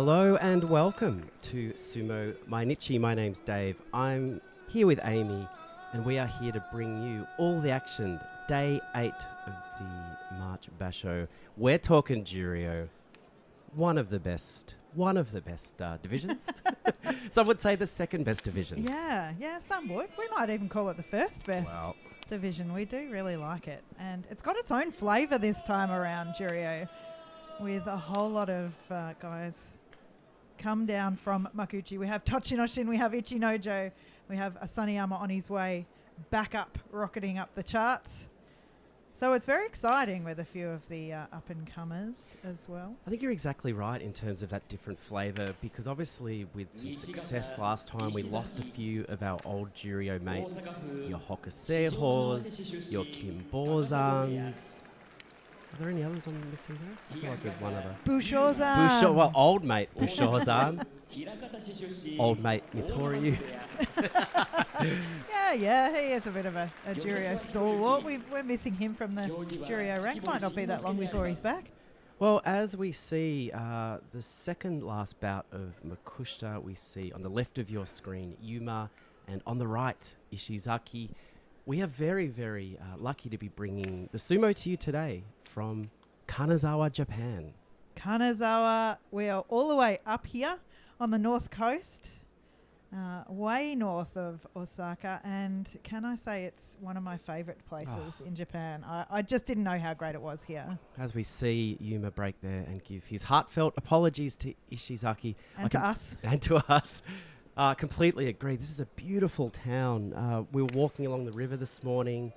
Hello and welcome to Sumo Mainichi. My name's Dave. I'm here with Amy and we are here to bring you all the action. Day 8 of the March Basho. We're talking Juryo, one of the best divisions. Some would say the second best division. Yeah, some would. We might even call it the first best division. We do really like it. And it's got its own flavour this time around, Juryo, with a whole lot of guys come down from Makuuchi. We have Tochinoshin, we have Ichinojo, we have Asaniyama on his way back up, rocketing up the charts. So it's very exciting with a few of the up-and-comers as well. I think you're exactly right in terms of that different flavour, because obviously with some success last time we lost a few of our old Juryo mates. Your Hokusehos, your Kimbozans. Are there any others I'm missing there? I feel like there's one other. Bushozan. Well, old mate Bushozan. Old mate Mitoryu. Yeah, he is a bit of a Juryo stalwart. We're missing him from the Juryo ranks. Might not be that long before he's back. Well, as we see the second last bout of Makushita, we see on the left of your screen Yuma, and on the right Ishizaki. We are very, very lucky to be bringing the sumo to you today from Kanazawa, Japan. Kanazawa, we are all the way up here on the north coast, way north of Osaka, and can I say it's one of my favourite places in Japan. I just didn't know how great it was here. As we see Yuma break there and give his heartfelt apologies to Ishizaki. And to us. And to us. Completely agree. This is a beautiful town. We were walking along the river this morning,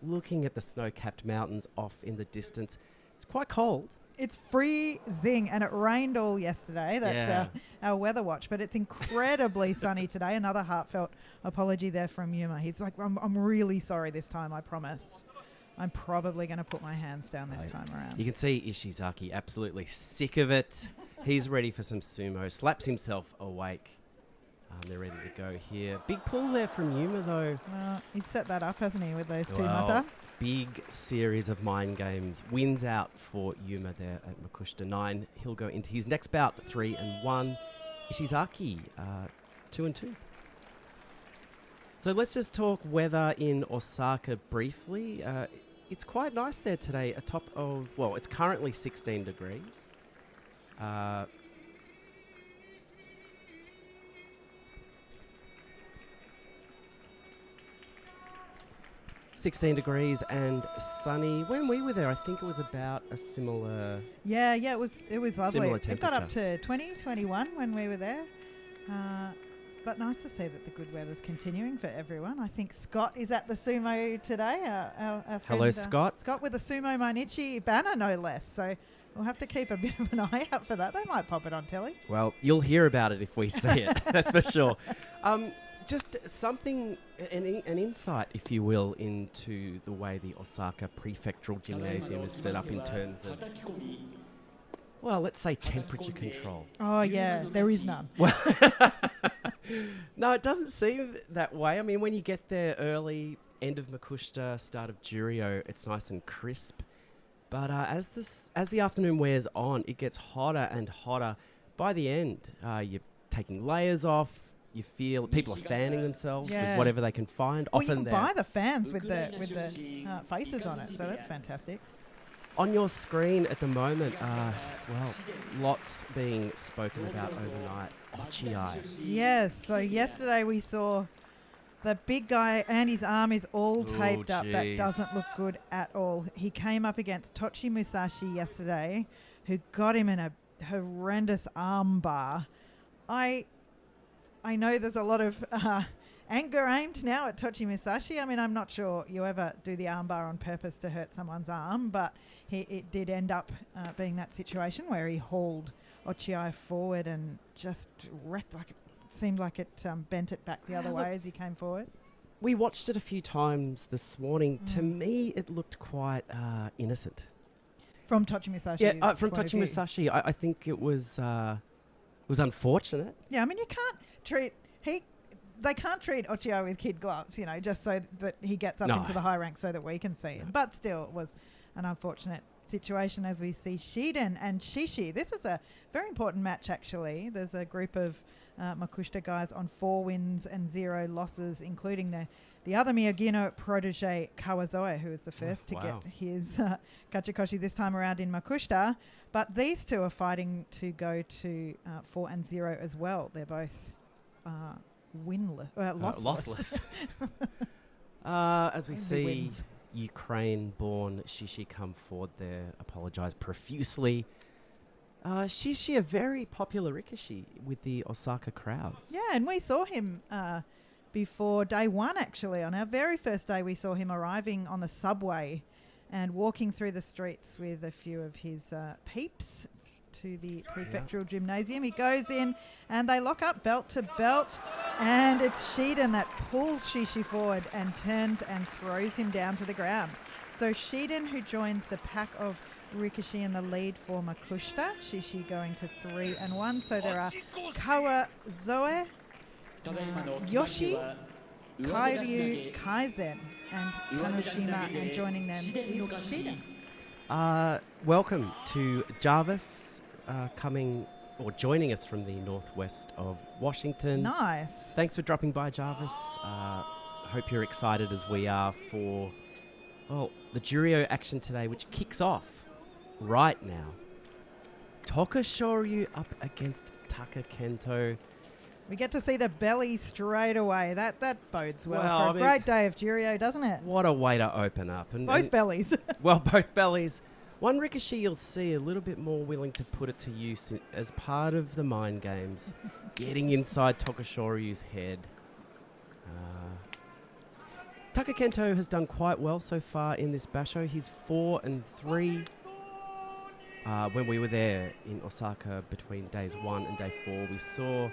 looking at the snow-capped mountains off in the distance. It's quite cold. It's freezing, and it rained all yesterday. That's our weather watch, but it's incredibly sunny today. Another heartfelt apology there from Yuma. He's like, I'm really sorry this time, I promise. I'm probably going to put my hands down this time around. You can see Ishizaki absolutely sick of it. He's ready for some sumo, slaps himself awake. They're ready to go here. Big pull there from Yuma, though. He's set that up, hasn't he, with those two mata? Big series of mind games. Wins out for Yuma there at Makushita 9. He'll go into his next bout, 3-1. Ishizaki, 2-2. So let's just talk weather in Osaka briefly. It's quite nice there today. Atop of, well, it's currently 16 degrees. 16 degrees and sunny. When we were there, I think it was about a similar... Yeah, it was lovely. It got up to 20, 21 when we were there. But nice to see that the good weather's continuing for everyone. I think Scott is at the sumo today. Our Hello, friend, Scott. Scott with the Sumo Mainichi banner, no less. So we'll have to keep a bit of an eye out for that. They might pop it on telly. Well, you'll hear about it if we see it. That's for sure. Just something, an insight, if you will, into the way the Osaka Prefectural Gymnasium is set up in terms of, well, let's say temperature control. Oh, yeah, there is none. Well, no, it doesn't seem that way. I mean, when you get there early, end of Makushita, start of Juryo, it's nice and crisp. But as the afternoon wears on, it gets hotter and hotter. By the end, you're taking layers off. You feel people are fanning themselves with whatever they can find. Well, you can buy the fans with the faces on it, so that's fantastic. On your screen at the moment, lots being spoken about overnight. Ochiai. Yes, so yesterday we saw the big guy and his arm is all taped up. That doesn't look good at all. He came up against Tochi Musashi yesterday, who got him in a horrendous arm bar. I know there's a lot of anger aimed now at Tochi Musashi. I mean, I'm not sure you ever do the armbar on purpose to hurt someone's arm, but it did end up being that situation where he hauled Ochiai forward and just wrecked, seemed like it bent it back the other way as he came forward. We watched it a few times this morning. To me, it looked quite innocent. From Tochi Musashi? Yeah, from Tochi Musashi. I think it was unfortunate. Yeah, I mean, you can't treat... They can't treat Ochiai with kid gloves, just so that he gets up into the high ranks so that we can see him. But still, it was an unfortunate situation as we see Shiden and Shishi. This is a very important match, actually. There's a group of Makushita guys on 4 wins and 0 losses, including the other Miyagino protege Kawazoe, who was the first to get his Kachikoshi this time around in Makushita. But these two are fighting to go to 4 and 0 as well. They're both lossless. As we see Ukraine-born Shishi come forward there, apologise profusely. Shishi, a very popular Rikishi with the Osaka crowds. Yeah, and we saw him before day 1, actually. On our very first day, we saw him arriving on the subway and walking through the streets with a few of his peeps to the prefectural gymnasium. He goes in and they lock up belt to belt, and it's Shiden that pulls Shishi forward and turns and throws him down to the ground. So Shiden, who joins the pack of Rikishi in the lead for Makushita, Shishi going to 3 and 1. So there are Kawazoe, Yoshi, Kairyu, Kaizen, and Kanoshima, and joining them is Shiden. Welcome to Jarvis, joining us from the northwest of Washington. Nice. Thanks for dropping by, Jarvis. Hope you're excited as we are for the Juryo action today, which kicks off right now. Tokushoryu up against Taka Kento. We get to see the belly straight away. That bodes well for a great day of Juryo, doesn't it? What a way to open up. Both bellies. Both bellies. One Rikishi you'll see a little bit more willing to put it to use as part of the mind games, getting inside Tokushoryu's head. Taka Kento has done quite well so far in this Basho. He's 4 and 3. When we were there in Osaka between days 1 and day 4, we saw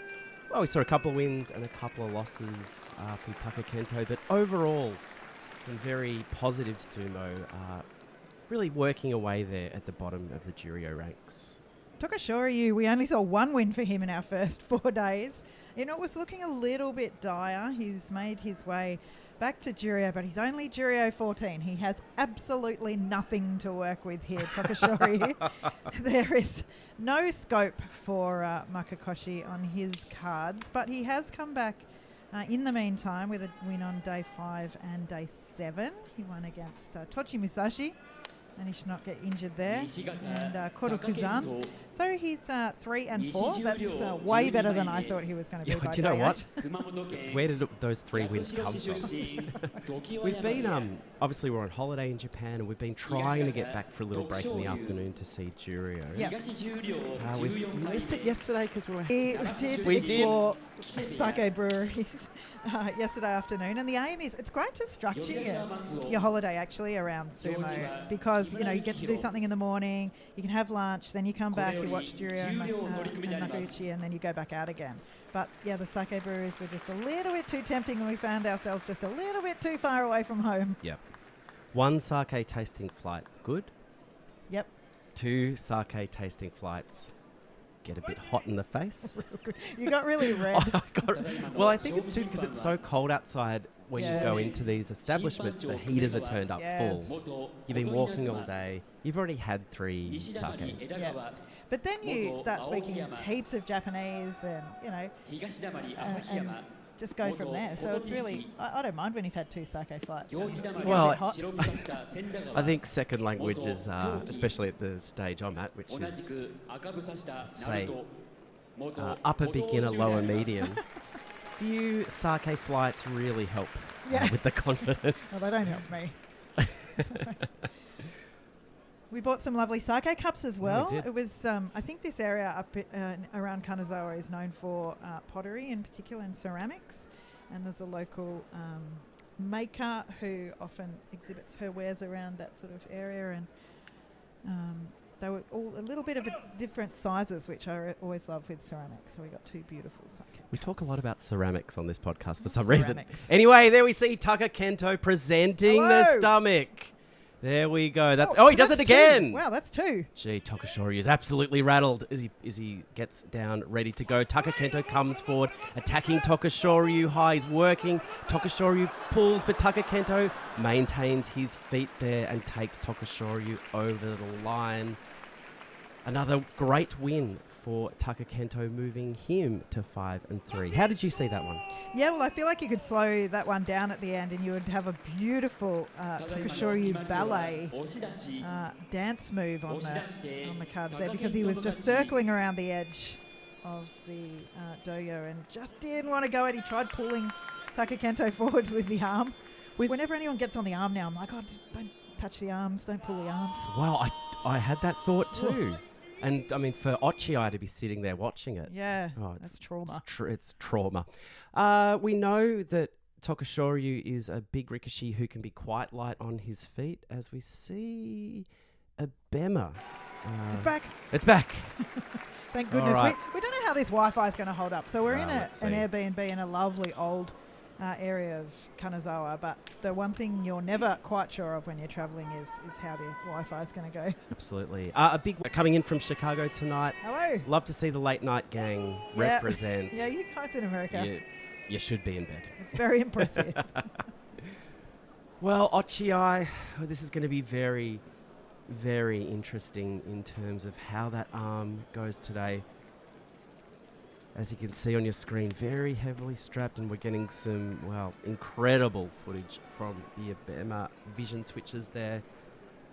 a couple of wins and a couple of losses from Taka Kento, but overall, some very positive sumo, really working away there at the bottom of the Juryo ranks. Tokushoryu, we only saw 1 win for him in our first 4 days. It was looking a little bit dire. He's made his way back to Juryo, but he's only Juryo 14. He has absolutely nothing to work with here, Tokushoryu. There is no scope for Makakoshi on his cards, but he has come back in the meantime with a win on day 5 and day 7. He won against Tochi Musashi, and he should not get injured there. And Korokuzan. So he's 3 and 4. That's way better than I thought he was going to be by do you know what? Where did those 3 wins come from? We've been, obviously we're on holiday in Japan, and we've been trying to get back for a little break in the afternoon to see Juryo. Yep. We missed it yesterday because we did explore sake breweries yesterday afternoon, and the aim is it's great to structure your holiday actually around sumo, because you get to do something in the morning, you can have lunch, then you come back, you watch Juryo and Nakauchi, and then you go back out again. But yeah, the sake breweries were just a little bit too tempting, and we found ourselves just a little bit too far away from home. Yep. 1 sake tasting flight, good. Yep. 2 sake tasting flights, get a bit hot in the face. You got really red. I think it's too because it's so cold outside when you go into these establishments. The heaters are turned up full. You've been walking all day. You've already had 3 sakes. Yeah. But then you start speaking heaps of Japanese and just go from there. So it's really, I don't mind when you've had 2 sake flights. Well, I think second languages, especially at the stage I'm at, which is, say, upper beginner, lower medium, few sake flights really help with the confidence. Well, they don't help me. We bought some lovely sake cups as well. It was, I think this area up around Kanazawa is known for pottery in particular and ceramics. And there's a local maker who often exhibits her wares around that sort of area. And they were all a little bit of different sizes, which I always love with ceramics. So we got 2 beautiful sake We cups. talk a lot about ceramics on this podcast for some reason. Anyway, there we see Taka Kento presenting the stomach. There we go. He does it again. Two. Wow, that's 2. Gee, Tokushoryu is absolutely rattled as he gets down, ready to go. Takakento comes forward, attacking Tokushoryu high. He's working. Tokushoryu pulls, but Takakento maintains his feet there and takes Tokushoryu over the line. Another great win for Takakento, moving him to 5-3. How did you see that one? Yeah, well, I feel like you could slow that one down at the end and you would have a beautiful Tokushoryu ballet dance move on the cards there, because he was just circling around the edge of the doyo and just didn't want to go it. He tried pulling Takakento forwards with the arm. Whenever anyone gets on the arm now, I'm like, oh, don't touch the arms, don't pull the arms. Well, I had that thought too. And, I mean, for Ochiai to be sitting there watching it. Yeah, that's trauma. It's trauma. We know that Tokushoryu is a big rikishi who can be quite light on his feet, as we see Abema. It's back. It's back. Thank goodness. Right. We don't know how this Wi-Fi is going to hold up. So we're in an see. Airbnb in a lovely old area of Kanazawa, but the one thing you're never quite sure of when you're travelling is how the Wi-Fi is going to go. Absolutely. A big coming in from Chicago tonight. Hello. Love to see the late night gang represent. Yeah, you guys in America. You should be in bed. It's very impressive. Well, Ochiai, this is going to be very, very interesting in terms of how that arm goes today. As you can see on your screen, very heavily strapped, and we're getting some, incredible footage from the Abema vision switches there.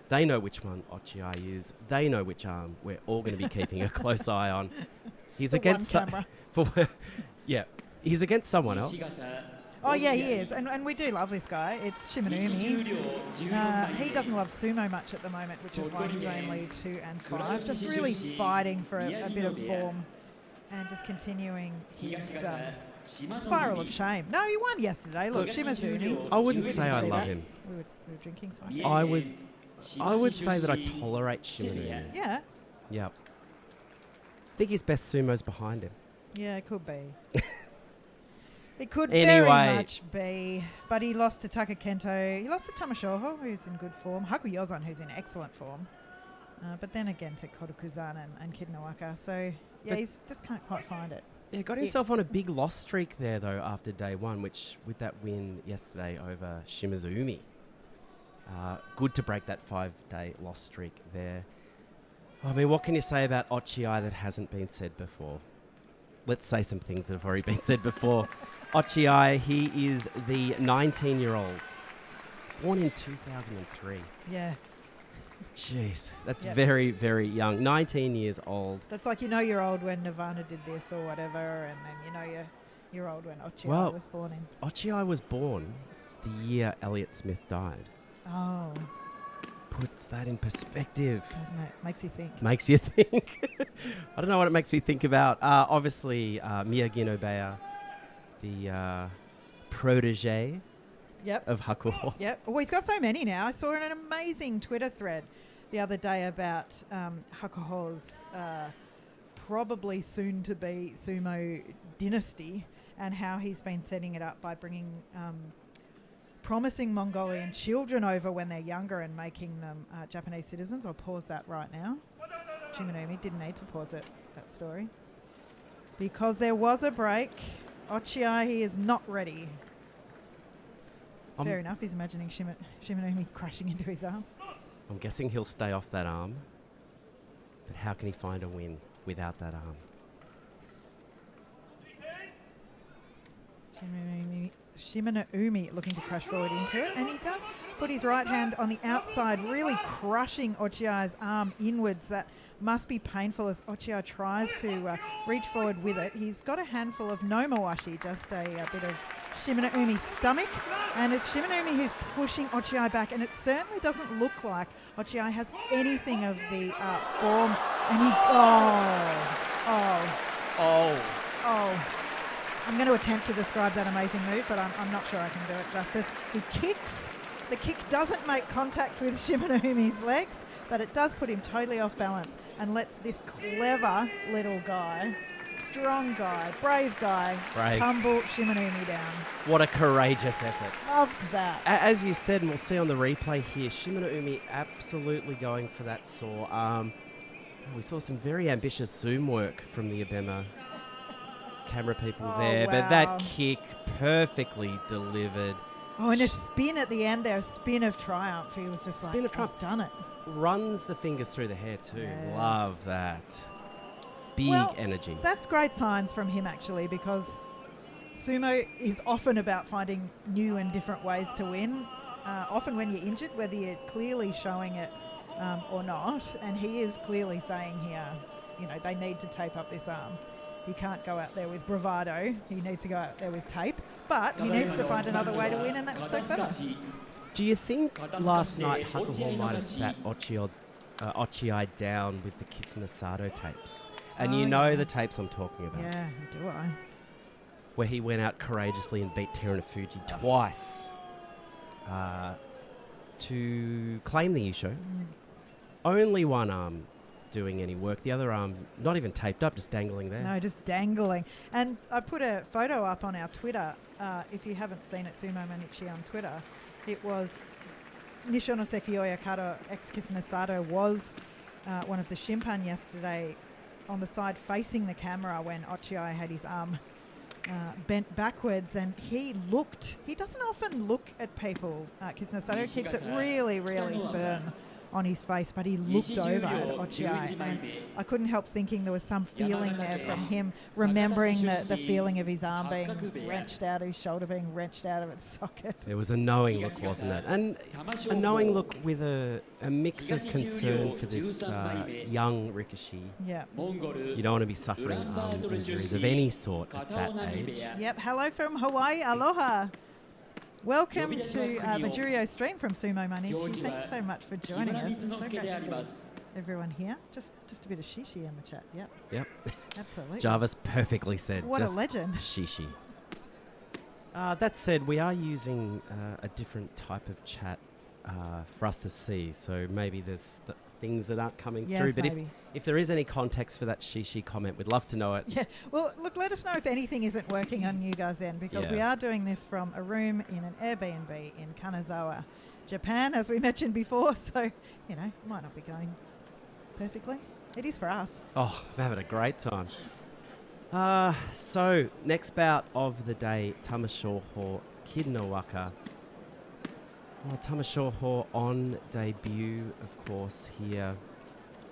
They know which one Ochiai is. They know which arm we're all going to be keeping a close eye on. He's against he's against someone else. Oh, yeah, he is. And we do love this guy. It's Shimanumi. He doesn't love sumo much at the moment, which is why he's only 2-5. Just really fighting for a bit of form. And just continuing his spiral of shame. No, he won yesterday. Look, Shimazuni. I wouldn't say I love him. We were drinking something. I would say that I tolerate Shimanumi. Yeah. Yep. I think his best sumo's behind him. Yeah, it could be. It could very much be. But he lost to Takakento. He lost to Tamashoho, who's in good form. Hakuyozan, who's in excellent form. But then again to Kodokuzan and Kidnawaka. So... yeah, he just can't quite find it. Yeah, got himself on a big loss streak there, though, after day one, which, with that win yesterday over Shimazumi. Good to break that 5-day loss streak there. I mean, what can you say about Ochiai that hasn't been said before? Let's say some things that have already been said before. Ochiai, he is the 19-year-old, born in 2003. Yeah. Jeez, that's very, very young. 19 years old. That's like, you're old when Nirvana did this or whatever, and then you're old when Ochiai was born in. Ochiai was born the year Elliott Smith died. Oh. Puts that in perspective. Doesn't it? Makes you think. Makes you think. I don't know what it makes me think about. Obviously, Miyagi Nobeya, the protege. Yep. Of Hakuho. Yep. Well, he's got so many now. I saw an amazing Twitter thread the other day about Hakuho's probably soon-to-be sumo dynasty and how he's been setting it up by bringing promising Mongolian children over when they're younger and making them Japanese citizens. I'll pause that right now. Shimanumi didn't need to pause it, that story. Because there was a break. Ochiai, he is not ready. Fair enough, he's imagining Shimanumi crashing into his arm. I'm guessing he'll stay off that arm. But how can he find a win without that arm? Shimanumi looking to crash forward into it, and he does put his right hand on the outside, really crushing Ochiai's arm inwards. That must be painful as Ochiai tries to reach forward with it. He's got a handful of Nomawashi, just a bit of Shimanumi stomach, and it's Shimanumi who's pushing Ochiai back, and it certainly doesn't look like Ochiai has anything of the form, and he, I'm going to attempt to describe that amazing move, but I'm not sure I can do it justice. He kicks, the kick doesn't make contact with Shimanumi's legs, but it does put him totally off balance and lets this clever little guy Strong guy, brave guy. Brave. Tumble Shimanumi down. What a courageous effort. Loved that. As you said, and we'll see on the replay here, Shimanumi absolutely going for that sore arm. We saw some very ambitious zoom work from the Abema camera people there, but that kick perfectly delivered. Oh, and a spin at the end there, a spin of triumph. He was just spin like, of triumph. I've done it. Runs the fingers through the hair too. Yes. Love that. Big energy. That's great signs from him actually, because sumo is often about finding new and different ways to win. Often when you're injured, whether you're clearly showing it or not, and he is clearly saying here, you know, they need to tape up this arm. He can't go out there with bravado. He needs to go out there with tape, but he needs to find another way to win, and that's so clever. Do you think last night Hakuho might have sat Ochiai down with the Kisuna Sato tapes? And you know the tapes I'm talking about. Yeah, do I? Where he went out courageously and beat Terunofuji twice to claim the Yusho. Only one arm doing any work. The other arm not even taped up, just dangling there. No, just dangling. And I put a photo up on our Twitter. If you haven't seen it, Sumo Mainichi on Twitter, it was Nishonoseki Oyakata ex-Kisuna Sato was one of the shimpan yesterday on the side facing the camera when Ochiai had his arm bent backwards, and he doesn't often look at people. Kisuna Sato keeps it really, really firm on his face, but he looked over at Ochiai, and I couldn't help thinking there was some feeling there from him, remembering the feeling of his arm being wrenched out, his shoulder being wrenched out of its socket. There was a knowing look, wasn't it? And a knowing look with a mix of concern for this young Rikishi. Yeah. You don't want to be suffering injuries of any sort at that age. Yep. Hello from Hawaii. Aloha. Welcome to the Juryo stream from Sumo Mainichi. Thanks so much for joining us. It's so great to see everyone here. Just a bit of shishi in the chat. Yep. Absolutely. Jarvis perfectly said. What a legend. Shishi. That said, we are using a different type of chat for us to see, so maybe there's things that aren't coming through. But if there is any context for that shishi comment, we'd love to know it. Yeah. Well, look, let us know if anything isn't working on you guys' end, because we are doing this from a room in an Airbnb in Kanazawa, Japan, as we mentioned before. So, you know, it might not be going perfectly. It is for us. Oh, I'm having a great time. So, next bout of the day, Tamashoho Kidnowaka. Well, Tamashoho on debut, of course, here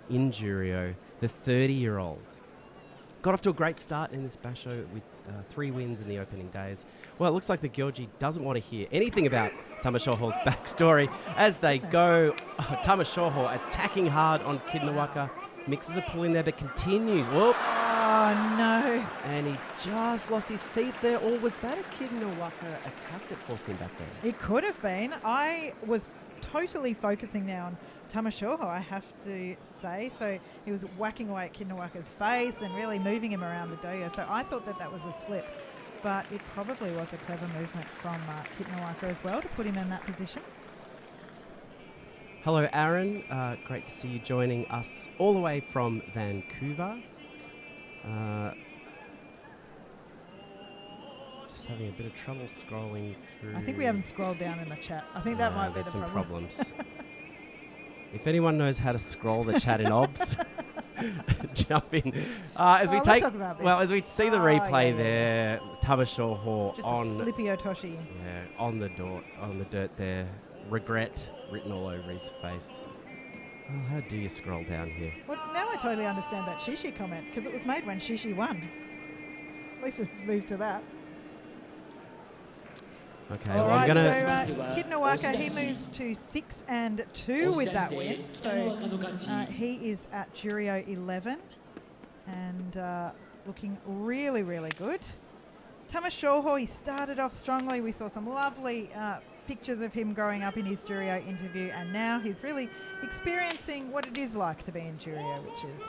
in Juryo, the 30-year-old. Got off to a great start in this basho with 3 wins in the opening days. Well, it looks like the Gyoji doesn't want to hear anything about Tamashoho's backstory as they go. Tamashoho attacking hard on Kidnowaka. Mixes a pull in there, but continues. Whoop. Oh, no. And he just lost his feet there. Or was that a Kidnowaka attack that forced him back there? It could have been. I was totally focusing now on Tamashoho, I have to say. So he was whacking away at Kidnowaka's face and really moving him around the doyo. So I thought that was a slip. But it probably was a clever movement from Kidnowaka as well to put him in that position. Hello, Aaron. Great to see you joining us all the way from Vancouver. Just having a bit of trouble scrolling through. I think we haven't scrolled down in the chat. I think that might be the some problem. problems. If anyone knows how to scroll the chat in OBS, jump in. As we see the replay there, Tamashoho just on a slippy Otoshi. Yeah, on the dirt there. Regret written all over his face. Well, how do you scroll down here? Well, now I totally understand that Shishi comment, because it was made when Shishi won. At least we've moved to that. Okay, all well, right, I'm going to... So Kidnowaka, he moves to 6-2 with that win. So he is at Juryo 11 and looking really, really good. Tamashoho, he started off strongly. We saw some lovely pictures of him growing up in his Juryo interview, and now he's really experiencing what it is like to be in Juryo, which is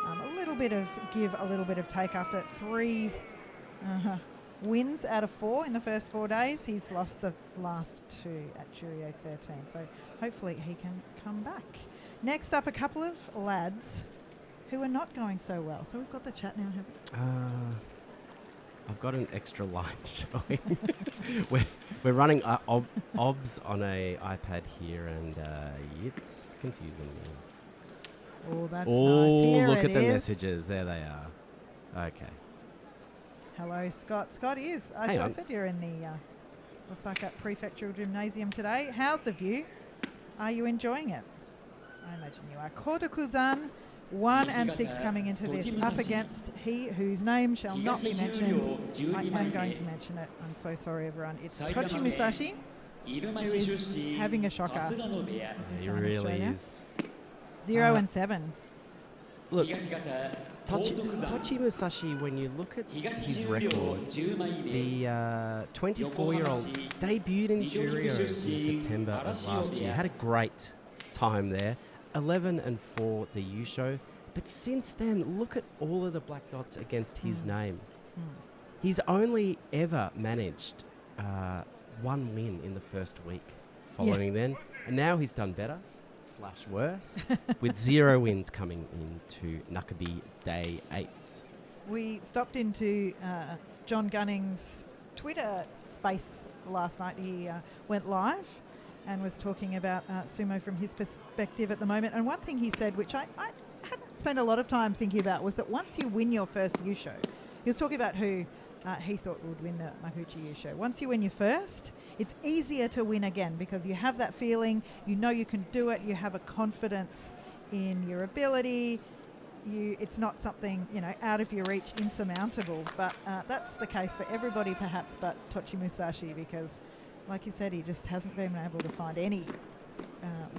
a little bit of give, a little bit of take. After 3 wins out of 4 in the first 4 days, he's lost the last 2 at Juryo 13, so hopefully he can come back. Next up, a couple of lads who are not going so well. So we've got the chat now, have we? I've got an extra line showing. we're running OBS on a iPad here, and it's confusing me. Oh, that's nice. Here look it at the is. messages. There they are. Okay. Hello, Scott. Scott is. I said you're in the Osaka Prefectural Gymnasium today. How's the view? Are you enjoying it? I imagine you are. Kodokuzan 1 and 6 coming into this, up against he whose name shall not be mentioned. I am going to mention it. I'm so sorry, everyone. It's Tochi Musashi, who is having a shocker. He really is. 0 and 7. Look, Tochi Musashi, when you look at his record, the 24-year-old debuted in Juryo in September of last year. Had a great time there. 11 and 4 the Yusho. But since then, look at all of the black dots against his name. He's only ever managed one win in the first week following then. And now he's done better / worse with 0 wins coming into Nakabi Day 8s. We stopped into John Gunning's Twitter space last night. He went live and was talking about sumo from his perspective at the moment. And one thing he said, which I hadn't spent a lot of time thinking about, was that once you win your first Yusho, he was talking about who he thought would win the Makuuchi Yusho. Once you win your first, it's easier to win again because you have that feeling, you know you can do it, you have a confidence in your ability. It's not something, out of your reach, insurmountable. But that's the case for everybody perhaps but Tochi Musashi, because like you said, he just hasn't been able to find any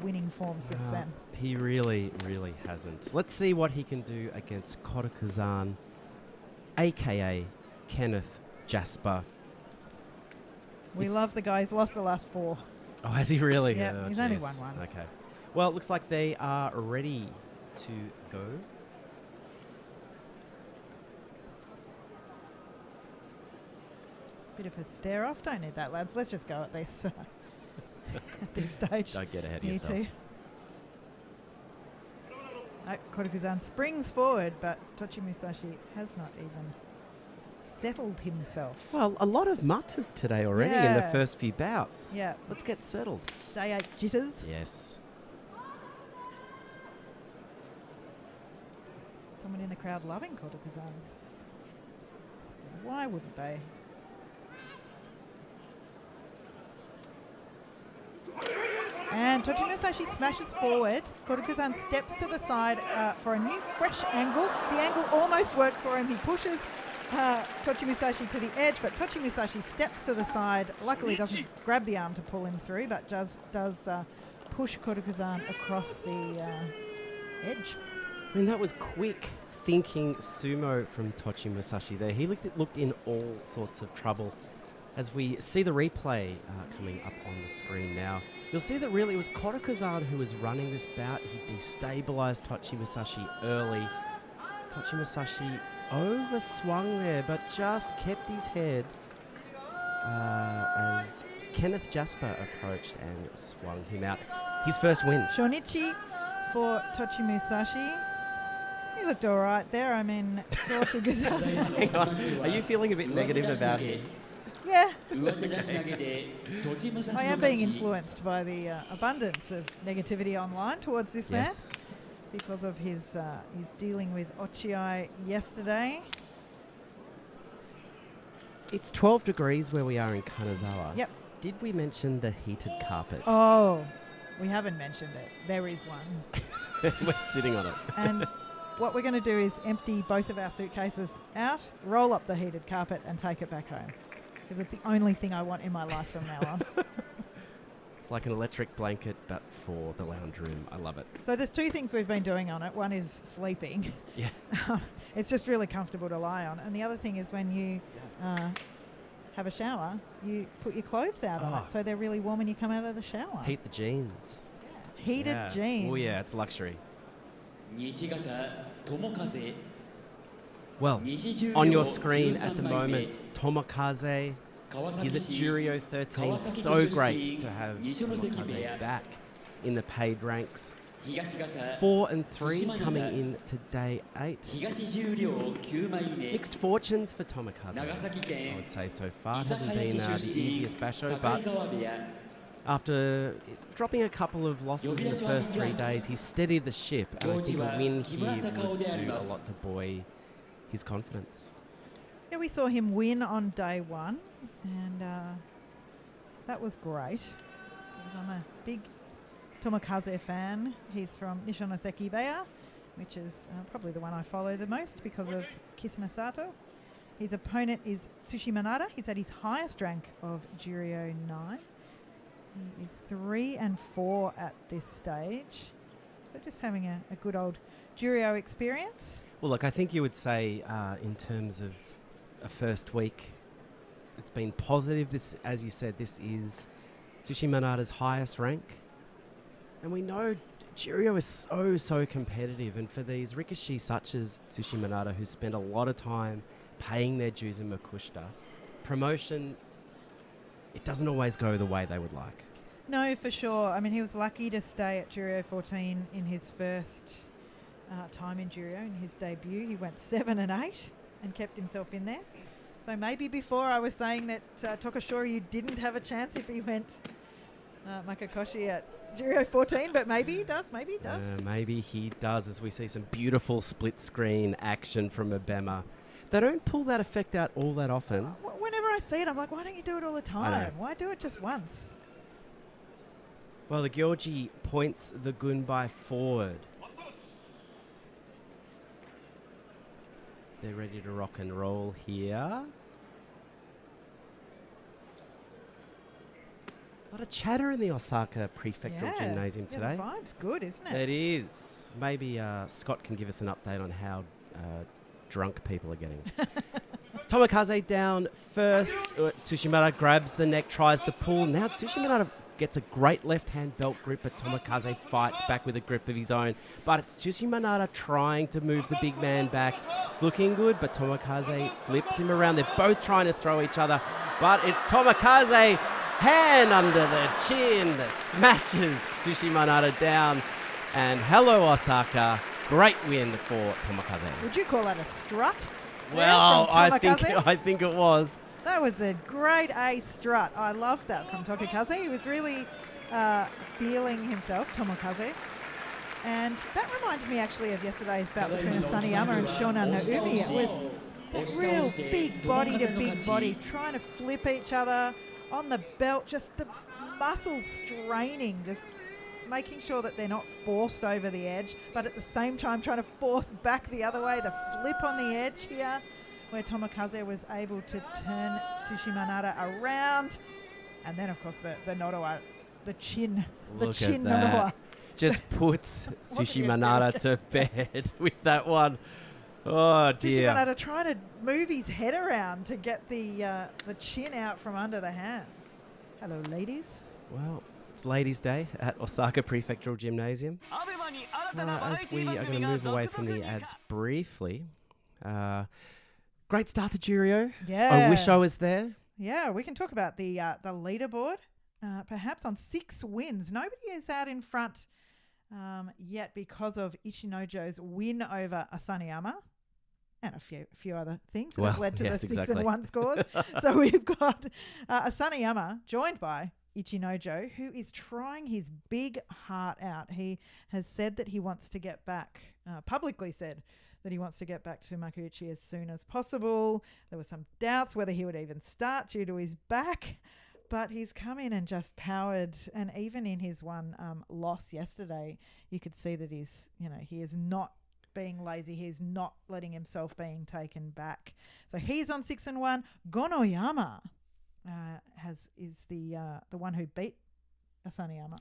winning form since then. He really, really hasn't. Let's see what he can do against Kodokuzan, a.k.a. Kenneth Jasper. We love the guy. He's lost the last 4. Oh, has he really? Yeah, he's only won 1. Okay. Well, it looks like they are ready to go. Bit of a stare off. Don't need that, lads. Let's just go at this at this stage. Don't get ahead of You yourself. too. No, Kodokuzan springs forward, but Tochi Musashi has not even settled himself. Well, a lot of mutters today already in the first few bouts. Yeah. Let's get settled. Day 8 jitters. Yes. Someone in the crowd loving Kodokuzan. Why wouldn't they? And Tochi Musashi smashes forward. Kodokuzan steps to the side for a new fresh angle. The angle almost works for him. He pushes Tochi Musashi to the edge, but Tochi Musashi steps to the side. Luckily doesn't grab the arm to pull him through, but does push Kodokuzan across the edge. I mean, that was quick thinking sumo from Tochi Musashi there. He looked in all sorts of trouble. As we see the replay coming up on the screen now, you'll see that really it was Kodokuzan who was running this bout. He destabilized Tochi Musashi early. Tochi Musashi overswung there, but just kept his head as Kenneth Jasper approached and swung him out. His first win. Shonichi for Tochi Musashi. He looked all right there. I mean, Hang on. Are you feeling a bit negative about him? Yeah. I am being influenced by the abundance of negativity online towards this man because of his dealing with Ochiai yesterday. It's 12 degrees where we are in Kanazawa. Yep. Did we mention the heated carpet? Oh, we haven't mentioned it. There is one. We're sitting on it. And what we're going to do is empty both of our suitcases out, roll up the heated carpet and take it back home. Because it's the only thing I want in my life from now on. It's like an electric blanket, but for the lounge room. I love it. So there's 2 things we've been doing on it. One is sleeping. Yeah. It's just really comfortable to lie on. And the other thing is when you have a shower, you put your clothes out on it. So they're really warm when you come out of the shower. Heat the jeans. Yeah. Heated jeans. Oh, yeah, it's luxury. Well, on your screen at the moment, Tomokaze is at Juryo 13. So great to have Tomokaze back in the paid ranks. 4 and 3 coming in to day 8. Mixed fortunes for Tomokaze, I would say so far. It hasn't been the easiest basho, but after dropping a couple of losses in the first 3 days, he's steadied the ship, and I think a win here would do a lot to buoy his confidence. Yeah, we saw him win on day 1, and that was great. Because I'm a big Tomokaze fan. He's from Nishonoseki Beya, which is probably the one I follow the most because of Kisuna Sato. His opponent is Tsushima Nara. He's at his highest rank of Juryo 9. He is 3 and 4 at this stage. So just having a good old Juryo experience. Well, look, I think you would say in terms of a first week, it's been positive. This, as you said, this is Tsushima Nara's highest rank. And we know Juryo is so competitive. And for these rikishi such as Tsushima Nara, who spend a lot of time paying their dues in Makushita, promotion, it doesn't always go the way they would like. No, for sure. I mean, he was lucky to stay at Juryo 14 in his first time in Juryo. In his debut, he went 7 and 8 and kept himself in there. So maybe before I was saying that Tokashoryu didn't have a chance if he went Makakoshi at Juryo 14, but maybe he does, maybe he does. Maybe he does, as we see some beautiful split screen action from Abema. They don't pull that effect out all that often. Whenever I see it, I'm like, why don't you do it all the time? Why do it just once? Well, the Gyoji points the Gunbai forward. They're ready to rock and roll here. A lot of chatter in the Osaka Prefectural Gymnasium today. The vibe's good, isn't it? It is. Maybe Scott can give us an update on how drunk people are getting. Tomokaze down first. Tsushima grabs the neck, tries the pull. Now Tsushima gets a great left-hand belt grip, but Tomokaze fights back with a grip of his own. But it's Tsushima trying to move the big man back. It's looking good, but Tomokaze flips him around. They're both trying to throw each other, but it's Tomokaze, hand under the chin, that smashes Tsushima down. And hello, Osaka. Great win for Tomokaze. Would you call that a strut? Well, I think it was. That was a great A strut. I loved that from Tomokaze. He was really feeling himself, Tomokaze. And that reminded me actually of yesterday's bout between Asaniyama and Shonan Naomi. It was that real big body to big body, trying to flip each other on the belt, just the muscles straining, just making sure that they're not forced over the edge, but at the same time trying to force back the other way, the flip on the edge here, where Tomokaze was able to turn Tsushima around. And then, of course, the Nodowa, the chin Nodowa. Just puts Tsushima to bed with that one. Oh, dear. Tsushima trying to move his head around to get the chin out from under the hands. Hello, ladies. Well, it's Ladies' Day at Osaka Prefectural Gymnasium. As we are going to move away from the ads briefly, great start to Juryo. Yeah. I wish I was there. Yeah, we can talk about the leaderboard. Perhaps on 6 wins. Nobody is out in front yet because of Ichinojo's win over Asaniyama and a few other things that have led to the 6 and 1 scores. So we've got Asaniyama joined by Ichinojo, who is trying his big heart out. He has said that he wants to get back, publicly said that he wants to get back to Makuuchi as soon as possible. There were some doubts whether he would even start due to his back, but he's come in and just powered. And even in his one loss yesterday, you could see that he is not being lazy. He's not letting himself being taken back. So he's on 6 and 1. Gonoyama is the one who beat Asaniyama.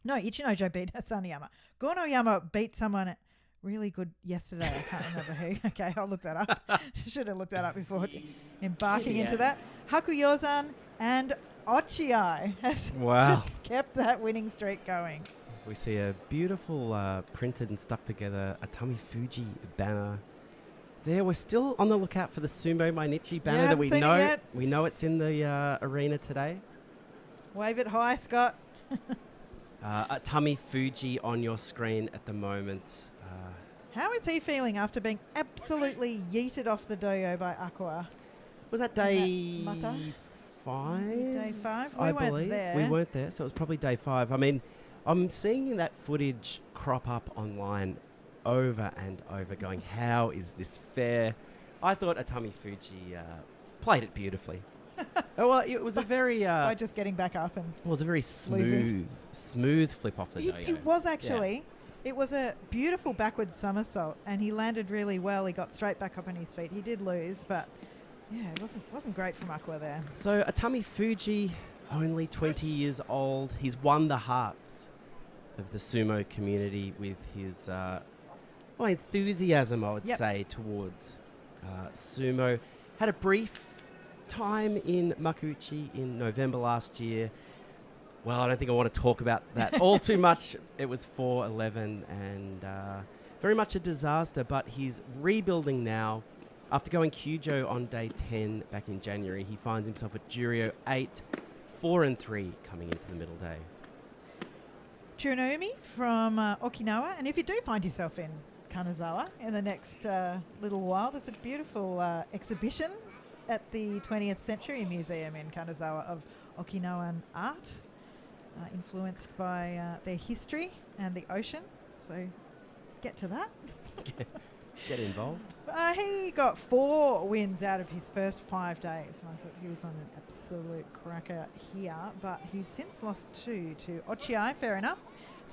No, Ichinojo beat Asaniyama. Gonoyama beat someone really good yesterday. I can't remember who. Okay, I'll look that up. Should have looked that up before embarking into that. Hakuyozan and Ochiai has just kept that winning streak going. We see a beautiful printed and stuck together Atami Fuji banner. There, we're still on the lookout for the Sumo Mainichi banner that we know. We know it's in the arena today. Wave it high, Scott. Atami Fuji on your screen at the moment. How is he feeling after being absolutely yeeted off the doyo by Aqua? Was that day 5? Day 5? I We weren't believe. there. We weren't there, so it was probably day 5. I mean, I'm seeing that footage crop up online over and over going, how is this fair? I thought Atami Fuji played it beautifully. Well, it was a very... by just getting back up and... It was a very smooth flip off the doyo. It was actually. Yeah. It was a beautiful backward somersault, and he landed really well. He got straight back up on his feet. He did lose, but yeah, it wasn't great from Aqua there. So Atami Fuji, only 20 years old. He's won the hearts of the sumo community with his enthusiasm, I would say, towards sumo. Had a brief time in Makuuchi in November last year. Well, I don't think I want to talk about that all too much. It was 4-11 and very much a disaster, but he's rebuilding now. After going Kyujo on day 10 back in January, he finds himself at Juryo 8, 4-3 coming into the middle day. Churinoumi from Okinawa, and if you do find yourself in Kanazawa in the next little while, there's a beautiful exhibition at the 20th Century Museum in Kanazawa of Okinawan art. Influenced by their history and the ocean. So get to that. Get involved. He got 4 wins out of his first 5 days. And I thought he was on an absolute cracker here. But he's since lost 2 to Ochiai, fair enough.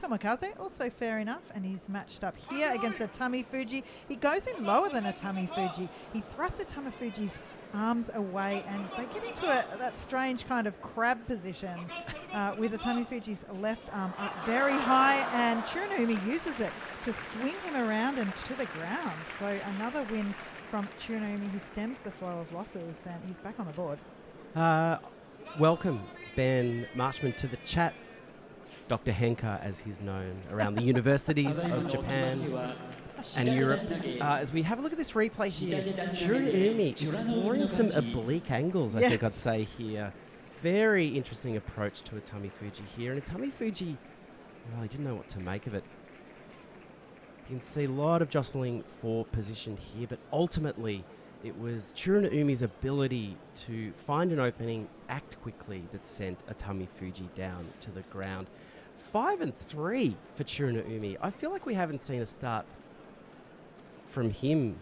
Tomokaze, also fair enough. And he's matched up here against Atami Fuji. He goes in lower than Atami Fuji. He thrusts Atami Fuji's arms away, and they get into that strange kind of crab position with Atami Fuji's left arm up very high, and Churinoumi uses it to swing him around and to the ground. So another win from Churinoumi. He stems the flow of losses, and he's back on the board. Welcome, Ben Marchman, to the chat. Dr. Henka, as he's known around the universities of Japan and Europe. As we have a look at this replay here, Churinoumi exploring some oblique angles, I think I'd say here. Very interesting approach to Atami Fuji here. And Atami Fuji, well, I didn't know what to make of it. You can see a lot of jostling for position here, but ultimately it was Churinoumi's ability to find an opening, act quickly, that sent Atami Fuji down to the ground. 5-3 for Churinoumi. I feel like we haven't seen a start from him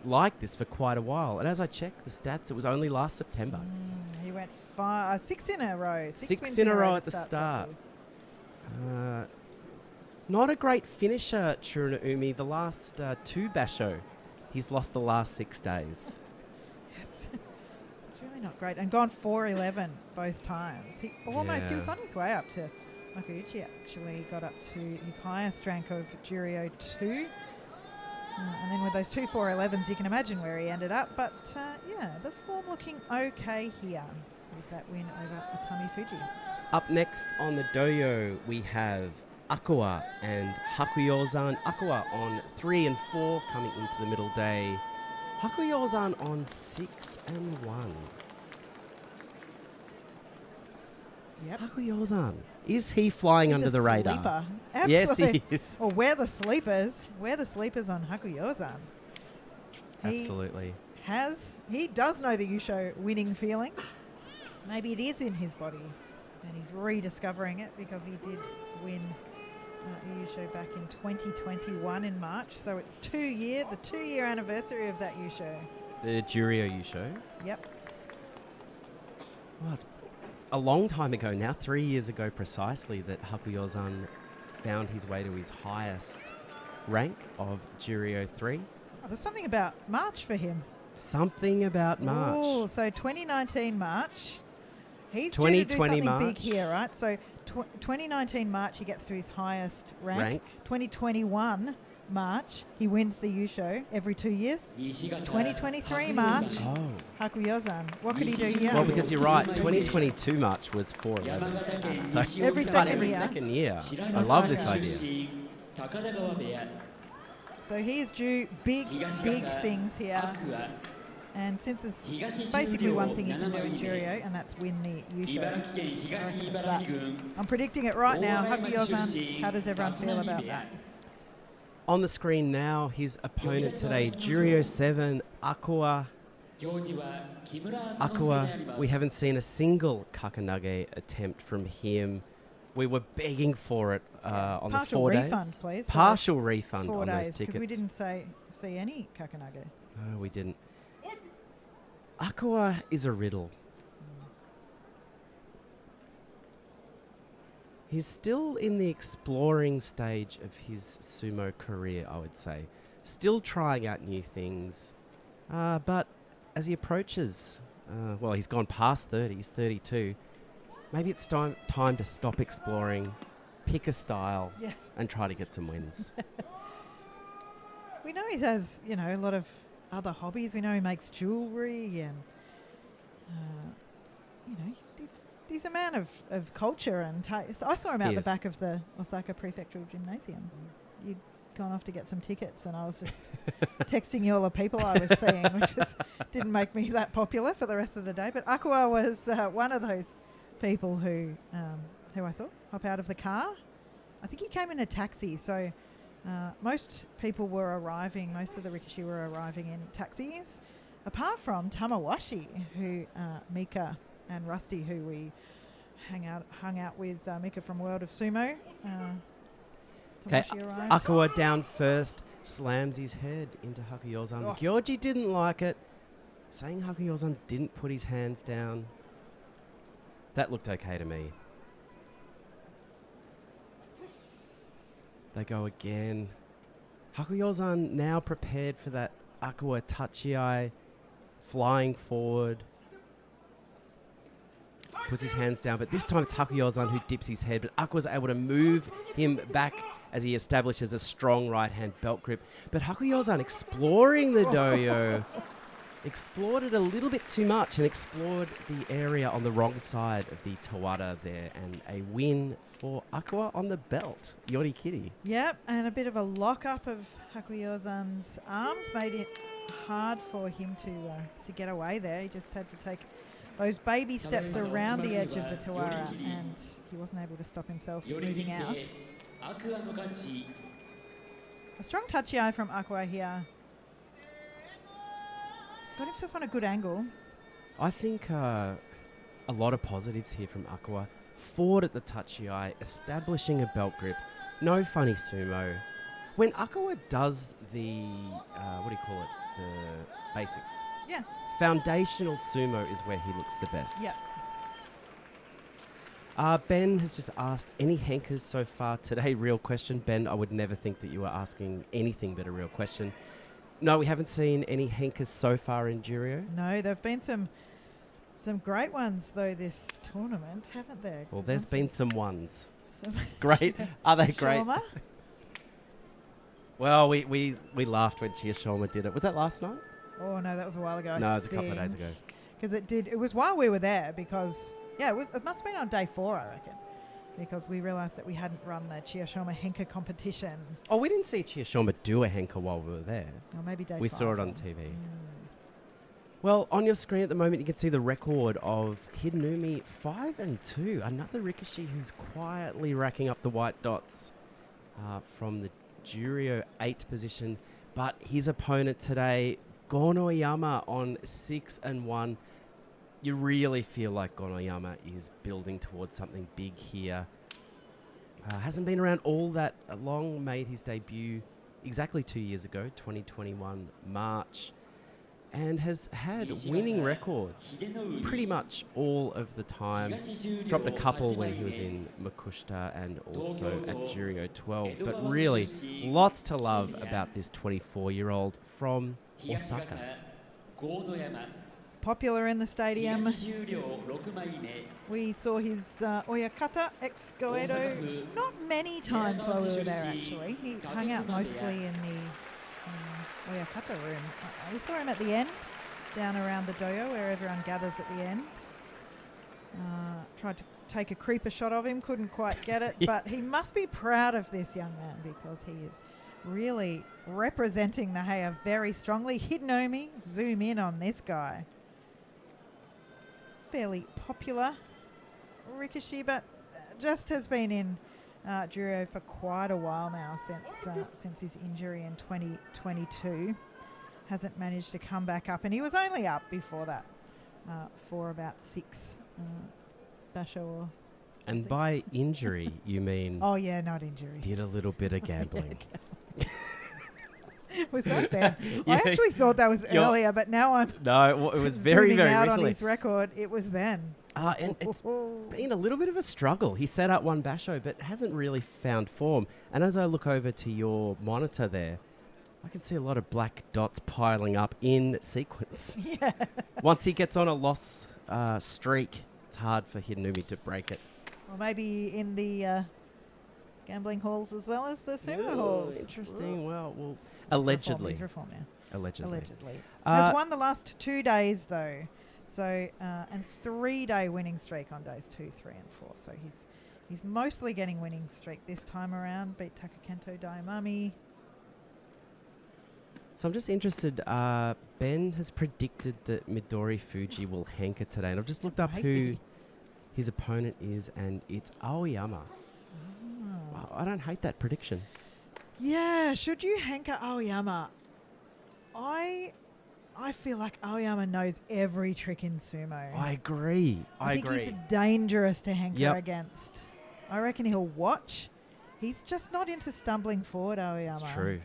like this for quite a while. And as I checked the stats, it was only last September. He went 6 in a row. 6 in a row at the start. Not a great finisher, Churinoumi. The last 2 Basho, he's lost the last 6 days. It's really not great. And gone 4-11 both times. He was on his way up to Makuuchi, actually. Got up to his highest rank of Juryo 2. And then with those 2 4-11s, you can imagine where he ended up. But the form looking okay here with that win over Atami Fuji. Up next on the doyo, we have Aqua and Hakuyozan. Aqua on 3 and 4 coming into the middle day. Hakuyozan on 6 and 1. Yep. Hakuyozan. Is he flying under the radar? Sleeper. Yes, he is. Well, we're the sleepers. We're the sleepers on Hakuyozan. Absolutely. He does know the Yusho winning feeling. Maybe it is in his body, and he's rediscovering it because he did win the Yusho back in 2021 in March. So it's the 2-year anniversary of that Yusho. The Juryo Yusho? Yep. Well, it's a long time ago now, 3 years ago precisely, that Hakuyozan found his way to his highest rank of Juryo 3. Oh, there's something about March for him. Something about March. Oh, so 2019 March. He's 2020 due to do something March. big here, right? So 2019 March, he gets to his highest rank. 2021 March, he wins the Yusho every 2 years. 2023 March, Hakuyozan. What could he do here? Well, because you're right, 2022 March was 4-11. So every second year. I love this idea. So he is due big things here. And since there's basically one thing you can do in Juryo, and that's win the Yusho. I'm predicting it right now. Hakuyo-san, how does everyone feel about that? On the screen now, his opponent today, Juryo 7, Akua. Akua, we haven't seen a single kakanage attempt from him. We were begging for it on the 4 days. Partial refund, please. Partial refund 4 on days, those tickets. because we didn't see any kakanage. No, we didn't. Akua is a riddle. He's still in the exploring stage of his sumo career, I would say. Still trying out new things. But as he approaches, well, he's gone past 30, he's 32. Maybe it's time to stop exploring, pick a style, and try to get some wins. We know he has, a lot of other hobbies. We know he makes jewellery and, he's a man of culture and taste. I saw him out the back of the Osaka Prefectural Gymnasium. You'd gone off to get some tickets and I was just texting you all the people I was seeing, which didn't make me that popular for the rest of the day. But Akua was one of those people who I saw hop out of the car. I think he came in a taxi, so most people were arriving, most of the rikishi were arriving in taxis, apart from Tamawashi, who Mika and Rusty, who we hung out with, Mika from World of Sumo. Okay, Akua down first, slams his head into Hakuyo-san. Gyoji didn't like it, saying Hakuyo-san didn't put his hands down. That looked okay to me. They go again. Hakuyo-san now prepared for that Akua tachi-ai, flying forward. Puts his hands down, but this time it's Hakuyo-san who dips his head, but Akua's able to move him back as he establishes a strong right-hand belt grip. But Hakuyo-san exploring the doyo, explored it a little bit too much and explored the area on the wrong side of the Tawara there, and a win for Akua on the belt. Yori Kitty. Yep, and a bit of a lock-up of Hakuyo-san's arms made it hard for him to get away there. He just had to take those baby steps around the edge of the Tawara, and he wasn't able to stop himself moving out. A strong tachi-ai from Akua here. Got himself on a good angle. I think a lot of positives here from Akua. Forward at the tachi-ai, establishing a belt grip. No funny sumo. When Akua does the, the basics. Yeah. Foundational sumo is where he looks the best. Yeah. Ben has just asked, any henkers so far today? Real question. Ben, I would never think that you were asking anything but a real question. No, we haven't seen any henkers so far in Juryo. No, there have been some great ones, though, this tournament, haven't there? Well, there's been some ones. Great. Are they great? Shoma? Well, we laughed when Shoma did it. Was that last night? Oh, no, that was a while ago. No, it was a couple of days ago. Because it was while we were there, because, it must have been on day 4, I reckon. Because we realised that we hadn't run the Chiyoshoma Henka competition. Oh, we didn't see Chiyoshoma do a Henka while we were there. Or maybe day 5. We saw it on TV. Well, on your screen at the moment, you can see the record of Hidenumi 5-2. Another rikishi who's quietly racking up the white dots from the Juryo 8 position. But his opponent today, Gonoyama, on 6-1. You really feel like Gonoyama is building towards something big here. Hasn't been around all that long, made his debut exactly 2 years ago, 2021 March, and has had winning records pretty much all of the time. Dropped a couple when he was in Makushita and also at Juryo 12, but really lots to love about this 24-year-old from Osaka. Popular in the stadium. We saw his Oyakata ex-Goedo not many times while we were there, actually. He hung out mostly in the Oyakata room. We saw him at the end, down around the doyo where everyone gathers at the end. Tried to take a creeper shot of him, couldn't quite get it, but he must be proud of this young man because he is really representing the Heian very strongly. Hidenomi, zoom in on this guy. Fairly popular Rikishi, but just has been in Juryo for quite a while now since his injury in 2022. Hasn't managed to come back up, and he was only up before that for about 6 Basho or And by injury, you mean... Oh, yeah, not injury. Did a little bit of gambling. Was that then? I actually thought that was earlier, but now I'm... No, it was very, very out recently. on his record, it was then. And it's been a little bit of a struggle. He set up one Basho, but hasn't really found form. And as I look over to your monitor there, I can see a lot of black dots piling up in sequence. Yeah. Once he gets on a loss streak, it's hard for Hidenomi to break it. Or maybe in the gambling halls as well as the sumo halls. Interesting. Well, allegedly. He's reformed now. Allegedly. Has won the last 2 days though. So and 3-day winning streak on days 2, 3, and 4. So he's mostly getting winning streak this time around. Beat Takakento Daimami. So I'm just interested. Ben has predicted that Midori Fuji will hanker today, and I've just looked up who his opponent is, and it's Aoyama. Oh. Wow, I don't hate that prediction. Yeah, should you hanker Aoyama? I feel like Aoyama knows every trick in sumo. I agree. I think he's dangerous to hanker against. I reckon he'll watch. He's just not into stumbling forward, Aoyama. That's true.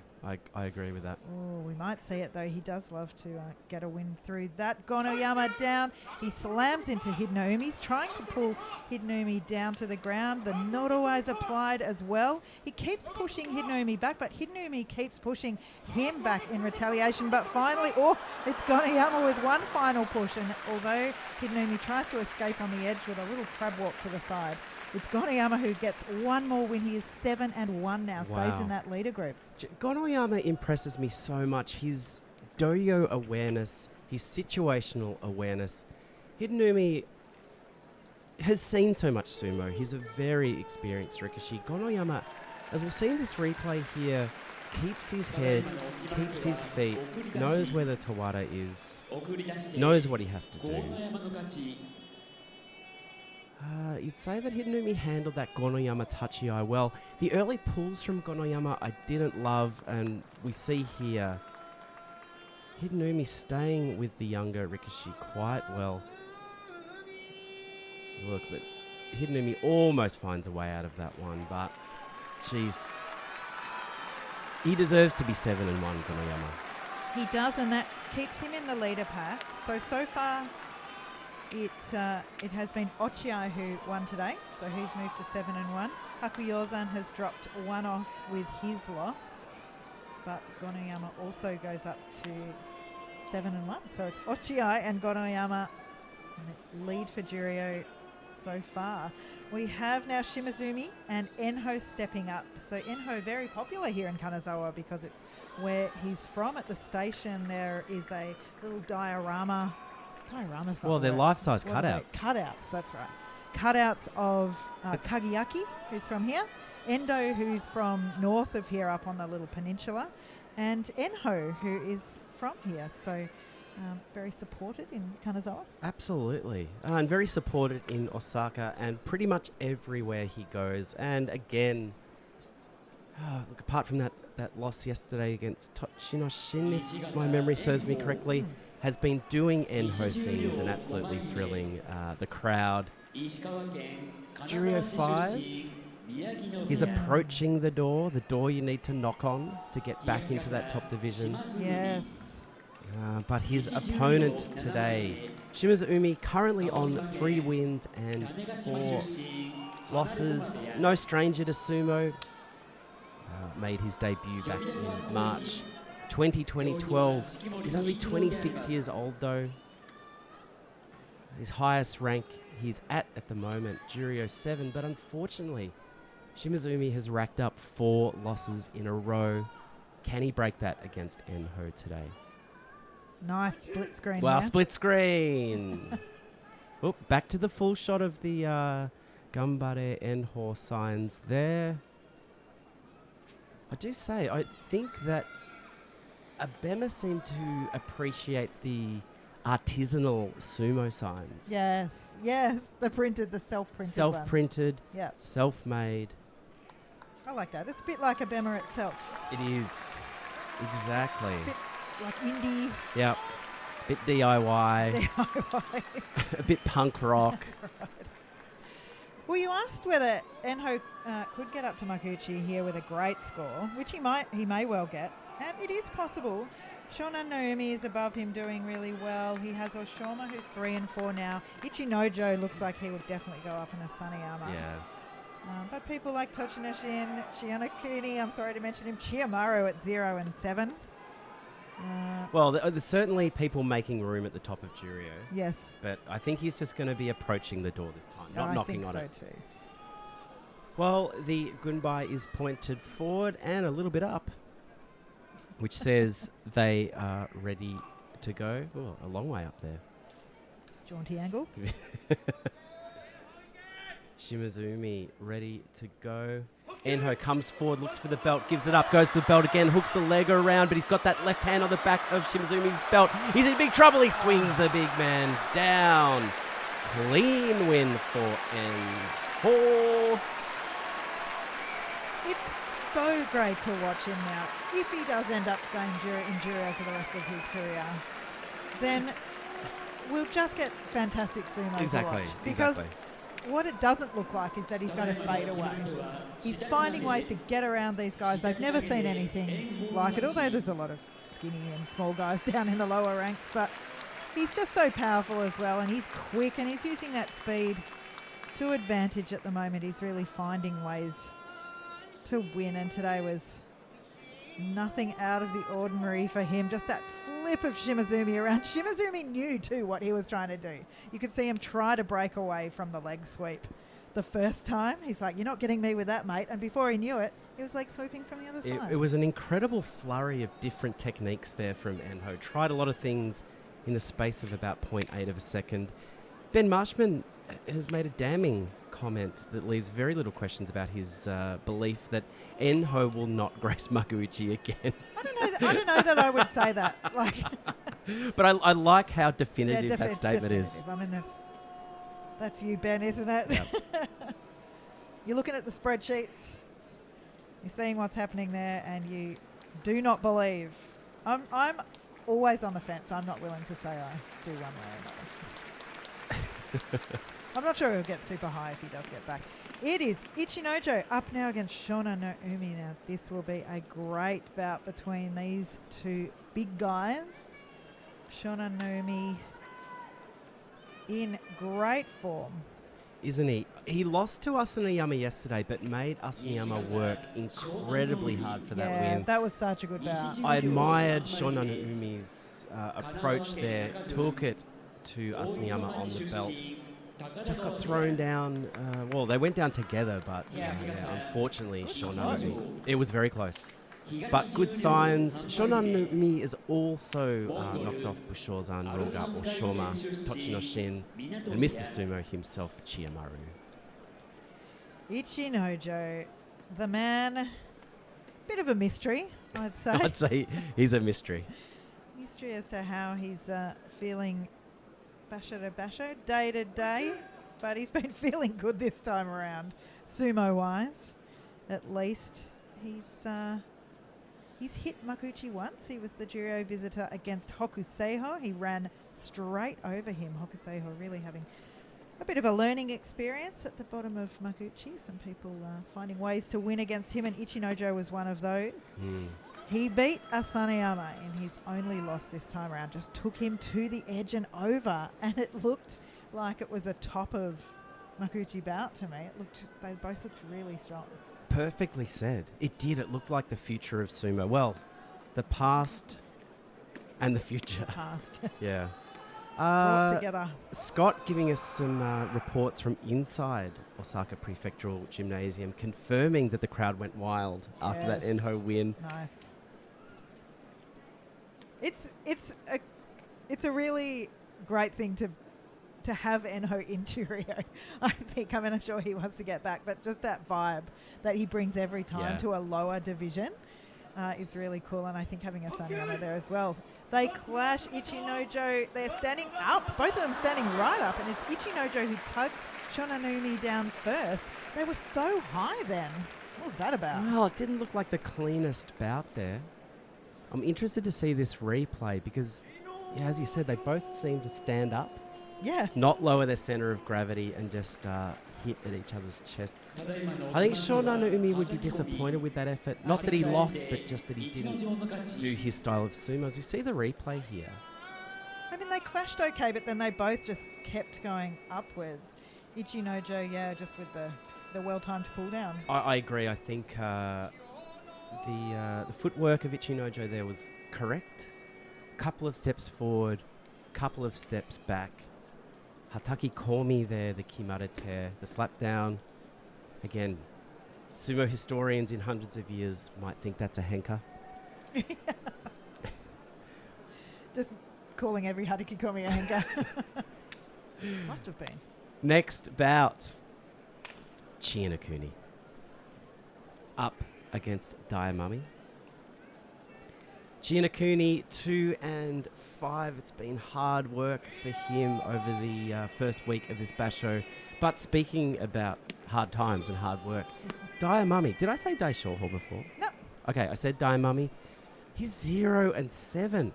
I agree with that. Oh, we might see it though. He does love to get a win through that. Gonoyama down. He slams into Hidenomi. He's trying to pull Hidenomi down to the ground. The Norowa is applied as well. He keeps pushing Hidenomi back, but Hidenomi keeps pushing him back in retaliation. But finally, it's Gonoyama with one final push. And although Hidenomi tries to escape on the edge with a little crab walk to the side, it's Gonoyama who gets one more win. He is 7-1 now, stays in that leader group. Gonoyama impresses me so much. His doyo awareness, his situational awareness. Hidenomi has seen so much sumo. He's a very experienced Rikishi. Gonoyama, as we'll see in this replay here, keeps his head, keeps his feet, knows where the Tawara is, knows what he has to do. You'd say that Hidenomi handled that Gonoyama Tachi-Eye well. The early pulls from Gonoyama I didn't love, and we see here Hidenomi staying with the younger Rikishi quite well. Look, but Hidenomi almost finds a way out of that one, but geez, he deserves to be 7-1, Gonoyama. He does, and that keeps him in the leader pack. So far, it has been Ochiai who won today, so he's moved to 7-1. Hakuyozan has dropped one off with his loss, but Gonoyama also goes up to 7-1. So it's Ochiai and Gonoyama in the lead for Juryo so far. We have now Shimazumi and Enho stepping up. So Enho very popular here in Kanazawa because it's where he's from. At the station there is a little diorama. Well, they're life-size cutouts. Cutouts, that's right. Cutouts of Kageyaki, who's from here, Endo, who's from north of here up on the little peninsula, and Enho, who is from here. So very supported in Kanazawa. Absolutely. And very supported in Osaka and pretty much everywhere he goes. And again, look, apart from that loss yesterday against Tochinoshin, if my memory serves me correctly, has been doing Enho things and absolutely thrilling the crowd. Juryo 5, he's approaching the door you need to knock on to get back into that top division. Yes. But his opponent today, Shimazumi, currently on 3 wins and 4 losses. No stranger to sumo. Made his debut back in March 2012. He's only 26 years old though. His highest rank he's at the moment, Juryo 7, but unfortunately, Shimazumi has racked up 4 losses in a row. Can he break that against Enho today? Nice split screen. Well, split screen. Back to the full shot of the Gambare Enho signs there. I do say, I think that Abema seemed to appreciate the artisanal sumo signs. Yes, the self-printed ones. Self-printed, yeah, self-made. I like that. It's a bit like Abema itself. It is. Exactly. A bit like indie. Yep. A bit DIY. A bit punk rock. That's right. Well, you asked whether Enho could get up to Makuuchi here with a great score, which he may well get, and it is possible. Shonan Naomi is above him doing really well. He has Oshoma, who's 3 and 4 now. Ichinojo looks like he will definitely go up in a Saneyama. Yeah. But people like Tochinoshin, Chionokuni, I'm sorry to mention him, Chiyomaru at 0 and 7. Well, there's certainly people making room at the top of Juryo. Yes. But I think he's just going to be approaching the door this time, not knocking on it. I think so too. Well, the gunbai is pointed forward and a little bit up, which says they are ready to go. Oh, a long way up there. Jaunty angle. Shimazumi ready to go. Enho comes forward, looks for the belt, gives it up, goes to the belt again, hooks the leg around, but he's got that left hand on the back of Shimazumi's belt. He's in big trouble. He swings the big man down. Clean win for Enho. It's so great to watch him now. If he does end up staying in Juryo for the rest of his career, then we'll just get fantastic sumo to watch. Because what it doesn't look like is that he's going to fade away. He's finding ways to get around these guys. They've never seen anything like it, although there's a lot of skinny and small guys down in the lower ranks. But he's just so powerful as well, and he's quick, and he's using that speed to advantage at the moment. He's really finding ways to win, and today was nothing out of the ordinary for him. Just that flip of Shimazumi around. Shimazumi knew too what he was trying to do. You could see him try to break away from the leg sweep the first time. He's like, you're not getting me with that, mate. And before he knew it, he was like sweeping from the other side. It was an incredible flurry of different techniques there from Enho. Tried a lot of things in the space of about 0.8 of a second. Ben Marshman has made a damning comment that leaves very little questions about his belief that Enho will not grace Makuuchi again. I don't know that I would say that. Like, but I like how definitive that statement is. I mean, that's you, Ben, isn't it? Yep. You're looking at the spreadsheets, you're seeing what's happening there, and you do not believe. I'm always on the fence. I'm not willing to say I do one way or another. I'm not sure he'll get super high if he does get back. It is Ichinojo up now against Shonan Naomi. Now, this will be a great bout between these two big guys. Shonan Naomi in great form. Isn't he? He lost to Asanayama yesterday, but made Asanayama work incredibly hard for that win. That was such a good bout. I admired Shonan Naumi's approach there. Took it to Asanayama on the belt. Just got thrown down. Well, they went down together, but unfortunately, Shonan, it was very close. But good signs. Shonan Naomi is also knocked off Bushozan, Roga, Oshoma, Tochinoshin, and Mr. Sumo himself, Chiyomaru. Ichinojo, the man, bit of a mystery, I'd say. I'd say he's a mystery. Mystery as to how he's feeling basho to basho, day to day, but he's been feeling good this time around, sumo-wise, at least. He's hit Makuuchi once. He was the Juryo visitor against Hokuseiho. He ran straight over him. Hokuseiho really having a bit of a learning experience at the bottom of Makuuchi. Some people finding ways to win against him, and Ichinojo was one of those. He beat Asanayama in his only loss this time around. Just took him to the edge and over, and it looked like it was a top of Makuuchi bout to me. They both looked really strong. Perfectly said. It did. It looked like the future of sumo. Well, the past and the future. The past. Yeah. Brought together. Scott giving us some reports from inside Osaka Prefectural Gymnasium, confirming that the crowd went wild after that Enho win. Nice. It's a really great thing to to have Enho in Juryo. I think, I mean, I'm sure he wants to get back, but just that vibe that he brings every time to a lower division is really cool. And I think having a Saniyama there as well. They clash. Ichinojo, they're standing up. Both of them standing right up. And it's Ichinojo who tugs Shonanumi down first. They were so high then. What was that about? Well, it didn't look like the cleanest bout there. I'm interested to see this replay because, as you said, they both seem to stand up. Yeah. Not lower their center of gravity and just hit at each other's chests. I think Shonanumi would be disappointed with that effort. Not that he lost, but just that he didn't do his style of sumo. As you see the replay here. I mean, they clashed okay, but then they both just kept going upwards. Ichinojo, just with the well-timed pull down. I agree. I think the footwork of Ichinojo there was correct. Couple of steps forward, couple of steps back. Hataki Komi there, the Kimarete, the slap down. Again, sumo historians in hundreds of years might think that's a henka. Just calling every Hataki Komi a henka. Must have been. Next bout. Chiinokuni. Up against Daiamami. Chiinokuni 2 and 5. It's been hard work for him over the first week of this basho. But speaking about hard times and hard work, Daiamami. Did I say Dai Shoho before? No. Okay, I said Daiamami. He's 0 and 7.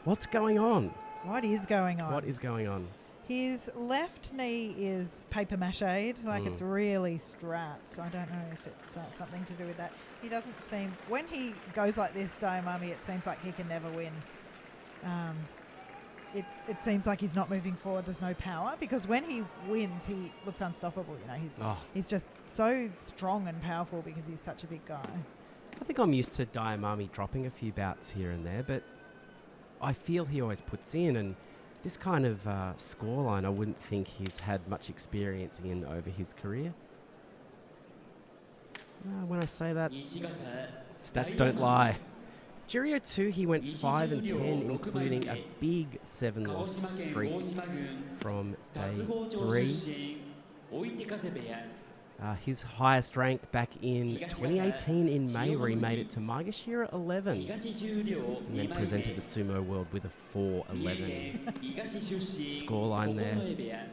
What's going on? What is going on? What is going on? His left knee is paper mache'd, like it's really strapped. I don't know if it's something to do with that. He doesn't seem, when he goes like this, Daiamami, it seems like he can never win. It seems like he's not moving forward. There's no power because when he wins, he looks unstoppable. You know, he's just so strong and powerful because he's such a big guy. I think I'm used to Daiamami dropping a few bouts here and there, but I feel he always puts in, and this kind of scoreline I wouldn't think he's had much experience in over his career. When I say that, stats don't lie. Juryo 2, he went 5 and 10, including a big 7-loss streak from day 3. His highest rank back in 2018 in May, where he made it to Maegashira 11, and then presented the sumo world with a 4-11 scoreline there.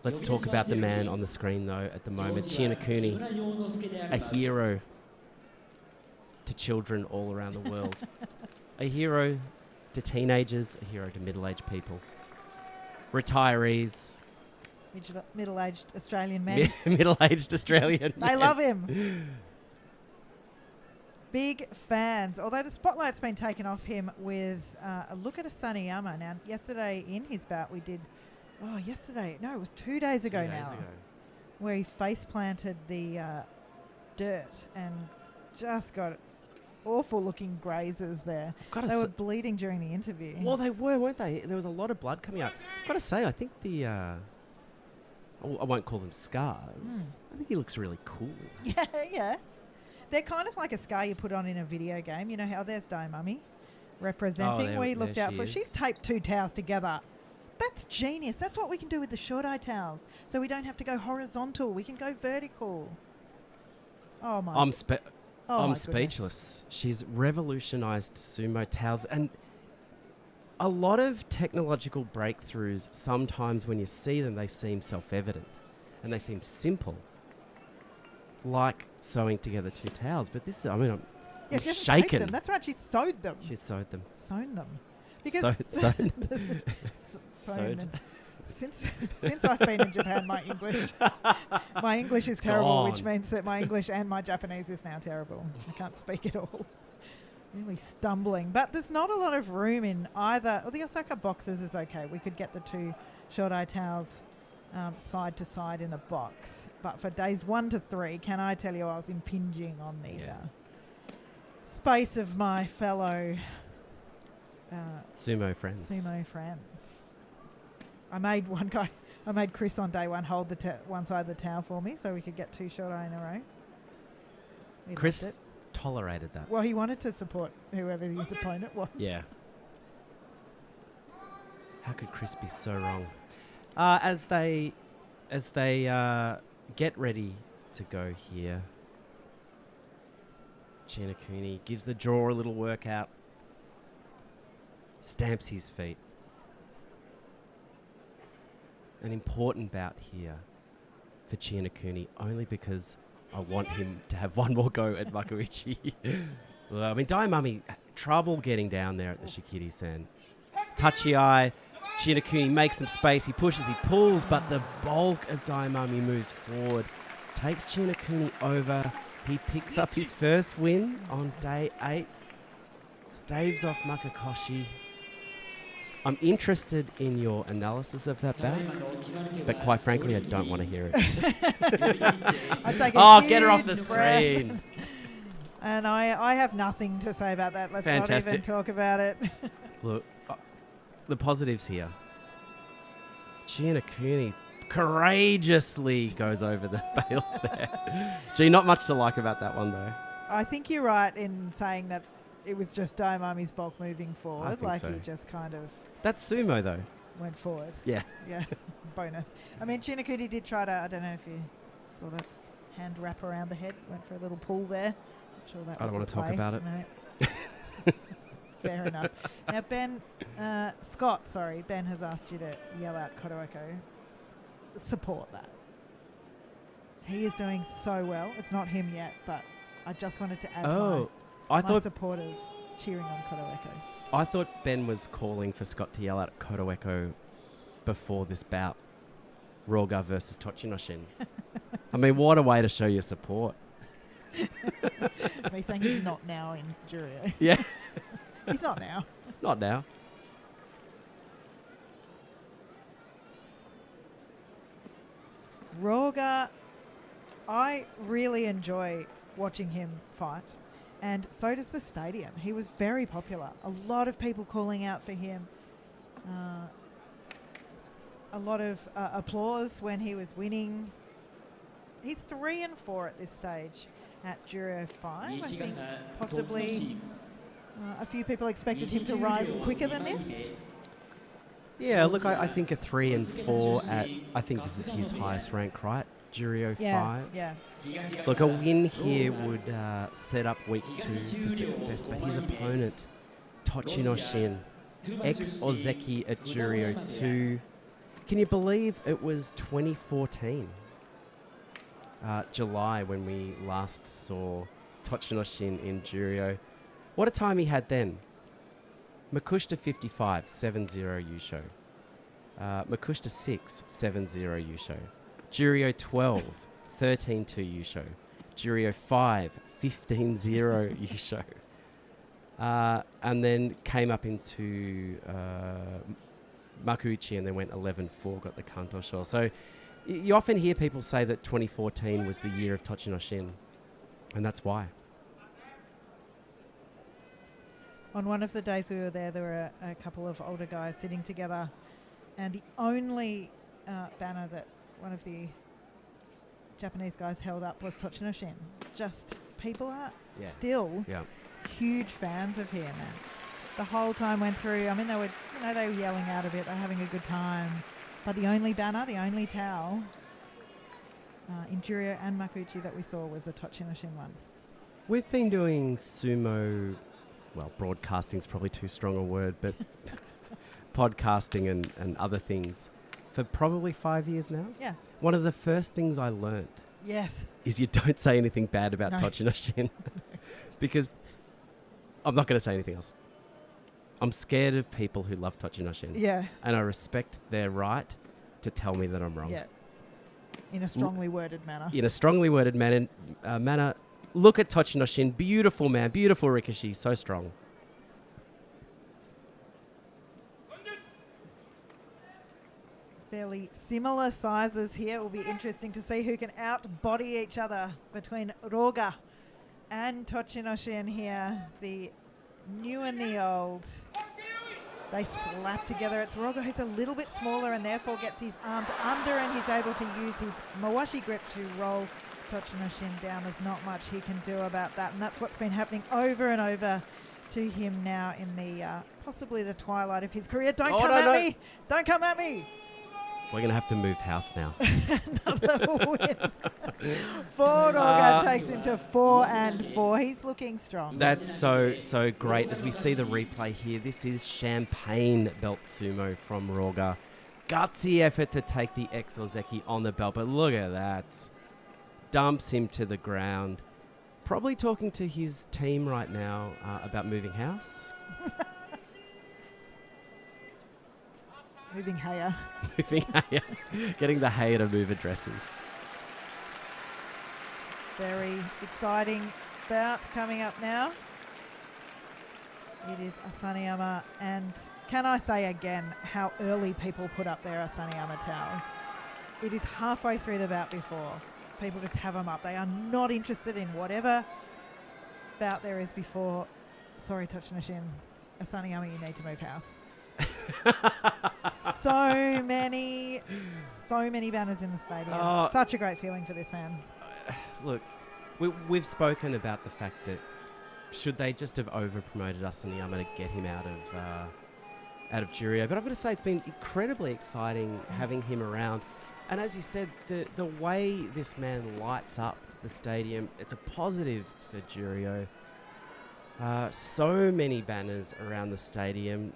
Let's talk about the man on the screen, though, at the moment. Chiinokuni, a hero to children all around the world. A hero to teenagers, a hero to middle-aged people. Retirees. Middle-aged Australian men. Middle-aged Australian They love him. Big fans. Although the spotlight's been taken off him with a look at a Saniyama. Now, yesterday in his bout we did... Oh, yesterday. No, it was 2 days ago now. Where he face-planted the dirt and just got awful-looking grazes there. They were bleeding during the interview. Well, they were, weren't they? There was a lot of blood coming out. I've got to say, I think the... I won't call them scars. I think he looks really cool. Yeah. They're kind of like a scar you put on in a video game. You know how there's Daiamami representing. We looked out for. She's taped 2 towels together. That's genius. That's what we can do with the short eye towels. So we don't have to go horizontal. We can go vertical. Oh my! I'm speechless. She's revolutionized sumo towels, and a lot of technological breakthroughs, sometimes when you see them, they seem self-evident and they seem simple, like sewing together 2 towels. But this, I'm shaken. Them. That's right, she sewed them. She sewed them. Sewn them. Because sewn. Since I've been in Japan, my English is terrible, which means that my English and my Japanese is now terrible. I can't speak at all. Really stumbling. But there's not a lot of room in either. The Osaka boxes is okay. We could get the 2 short eye towels side to side in a box. But for days 1 to 3, can I tell you I was impinging on the space of my fellow sumo friends. I made Chris on day 1 hold the one side of the towel for me so we could get 2 short eye in a row. Chris tolerated that. Well, he wanted to support whoever his opponent was. Yeah. How could Chris be so wrong? As they get ready to go here, Chinakuni gives the jaw a little workout, stamps his feet. An important bout here for Chinakuni, only because I want him to have one more go at Makuichi. Well, I mean, Daimami, trouble getting down there at the Shikiri-san. Touchy eye. Chinakuni makes some space. He pushes, he pulls, but the bulk of Daimami moves forward. Takes Chinakuni over. He picks up his first win on day 8. Staves off Makakoshi. I'm interested in your analysis of that bout, but quite frankly, I don't want to hear it. Oh, get her off the screen. And I have nothing to say about that. Let's not even talk about it. Look, the positives here. Chinakuni courageously goes over the bales there. Gee, not much to like about that one, though. I think you're right in saying that it was just Daimami's bulk moving forward. I think so. He just kind of... That's sumo, though. Went forward. Yeah. Yeah. Bonus. I mean, Chinakuni did try to, I don't know if you saw that hand wrap around the head. Went for a little pull there. Not sure that I don't want to talk about it. No. Fair enough. Now, Ben has asked you to yell out Kotoeko. Support that. He is doing so well. It's not him yet, but I just wanted to add my support of cheering on Kotoeko. I thought Ben was calling for Scott to yell out Kotoeko before this bout. Roga versus Tochinoshin. I mean, what a way to show your support. Me saying he's not now in Juryo. Yeah. He's not now. Not now. Roga, I really enjoy watching him fight. And so does the stadium. He was very popular. A lot of people calling out for him. A lot of applause when he was winning. He's 3-4 at this stage at Juryo 5. I think possibly a few people expected him to rise quicker than this. Yeah, look, I think a 3-4 at, I think this is his highest rank, right? Juryo 5. Yeah. Look, a win here would set up week 2 for success, but his opponent, Tochinoshin, ex-Ozeki at Juryo 2. Can you believe it was 2014? July when we last saw Tochinoshin in Juryo. What a time he had then. Makushita 55, 7-0 Yusho. Makushita 6, 7-0 Yusho. Juryo 12, 13-2 Yusho. Juryo 5, 15-0 Yusho. And then came up into Makuichi and then went 11-4, got the Kanto Sho. So you often hear people say that 2014 was the year of Tochinoshin, and that's why. On one of the days we were there were a couple of older guys sitting together, and the only banner that one of the Japanese guys held up was Tochinoshin. Just people are still huge fans of him, and the whole time went through. I mean, they were yelling out a bit, they're having a good time, but the only banner, the only towel in Juryo and Makuichi that we saw was a Tochinoshin one. We've been doing sumo. Well, broadcasting is probably too strong a word, but podcasting and other things for probably 5 years now. Yeah. One of the first things I learnt is you don't say anything bad about Tochinoshin because I'm not going to say anything else. I'm scared of people who love Tochinoshin. Yeah. And I respect their right to tell me that I'm wrong. Yeah. In a strongly worded manner. In a strongly worded manner. Look at Tochinoshin. Beautiful man. Beautiful Rikishi. So strong. Fairly similar sizes here. It will be interesting to see who can outbody each other between Roga and Tochinoshin here. The new and the old. They slap together. It's Roga who's a little bit smaller and therefore gets his arms under, and he's able to use his mawashi grip to roll Tochinoshin down. There's not much he can do about that, and that's what's been happening over and over to him now in the possibly the twilight of his career. Don't come at me! Don't come at me! We're going to have to move house now. Another win. Ford Orga takes him to 4-4. He's looking strong. That's so great. As we see the replay here, this is champagne belt sumo from Roga. Gutsy effort to take the ex-Ozeki on the belt, but look at that. Dumps him to the ground. Probably talking to his team right now about moving house. Moving higher. Moving higher. Getting the hair to move addresses. Very exciting bout coming up now. It is Asaniyama, and can I say again how early people put up their Asaniyama towels? It is halfway through the bout before. People just have them up. They are not interested in whatever bout there is before. Sorry, touching a shin. Asaniyama, you need to move house. so many banners in the stadium. Such a great feeling for this man. Look, we've spoken about the fact that should they just have over-promoted Asaniyama to get him out of Juryo, but I've got to say it's been incredibly exciting having him around. And as you said, the way this man lights up the stadium, it's a positive for Juryo. So many banners around the stadium.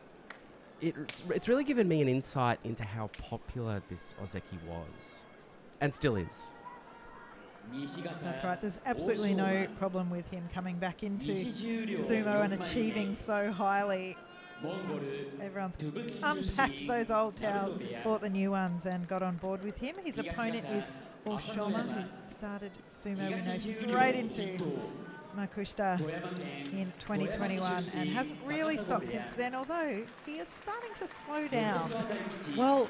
It's really given me an insight into how popular this Ozeki was, and still is. That's right. There's absolutely no problem with him coming back into sumo and achieving so highly. Everyone's unpacked those old towels, bought the new ones, and got on board with him. His opponent is Oshoma, who started sumo, we know, straight into Makushita in 2021 and hasn't really stopped since then, although he is starting to slow down. Well,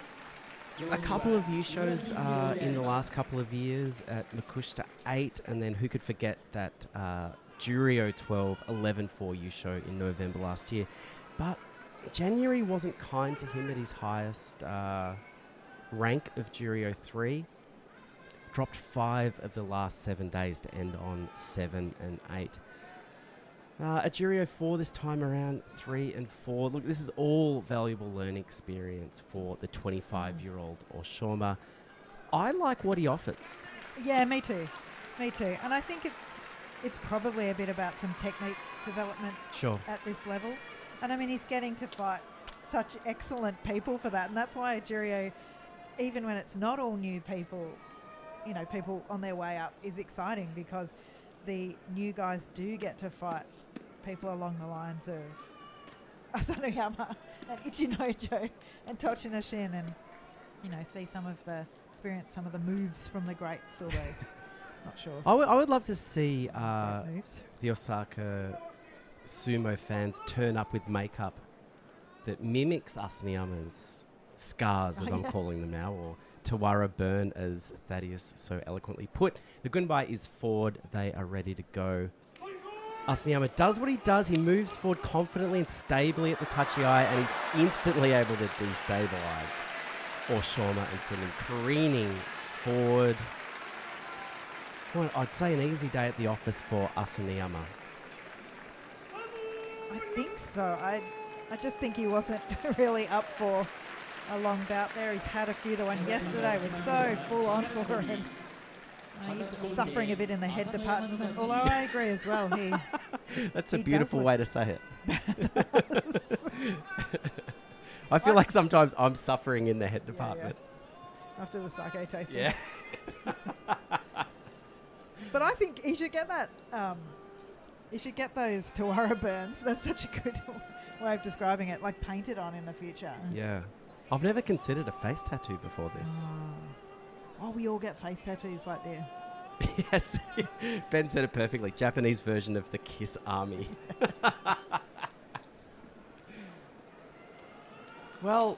a couple of shows in the last couple of years at Makushita 8, and then who could forget that Juryo 12 11-4 show in November last year. But January wasn't kind to him at his highest rank of Juryo 3. Dropped 5 of the last 7 days to end on 7 and 8. At Juryo 4 this time around, 3 and 4. Look, this is all valuable learning experience for the 25-year-old Oshoma. I like what he offers. Yeah, me too. Me too. And I think it's probably a bit about some technique development at this level. And I mean, he's getting to fight such excellent people for that. And that's why Juryo, even when it's not all new people, you know, people on their way up, is exciting because the new guys do get to fight people along the lines of Asaniyama and Ichinojo and Tochinoshin and, you know, see some of the experience, some of the moves from the greats, although not sure. I would love to see the Osaka sumo fans turn up with makeup that mimics Asaniyama's scars, as I'm calling them now, or Tawara burn, as Thaddeus so eloquently put. The gunbai is forward. They are ready to go. Asaniyama does what he does. He moves forward confidently and stably at the touchy eye, and he's instantly able to destabilize Oshoma and send him careening forward. Well, I'd say an easy day at the office for Asaniyama. I think so. I just think he wasn't really up for a long bout there. He's had a few. The one yesterday was so full on for him. He's suffering a bit in the head department, although I agree as well. That's a beautiful way to say it. I feel like sometimes I'm suffering in the head department. Yeah. After the sake tasting. Yeah. But I think he should get that. He should get those Tawara burns. That's such a good way of describing it, like painted on in the future. Yeah. I've never considered a face tattoo before this. Oh, we all get face tattoos like this. Yes. Ben said it perfectly. Japanese version of the Kiss Army. Well,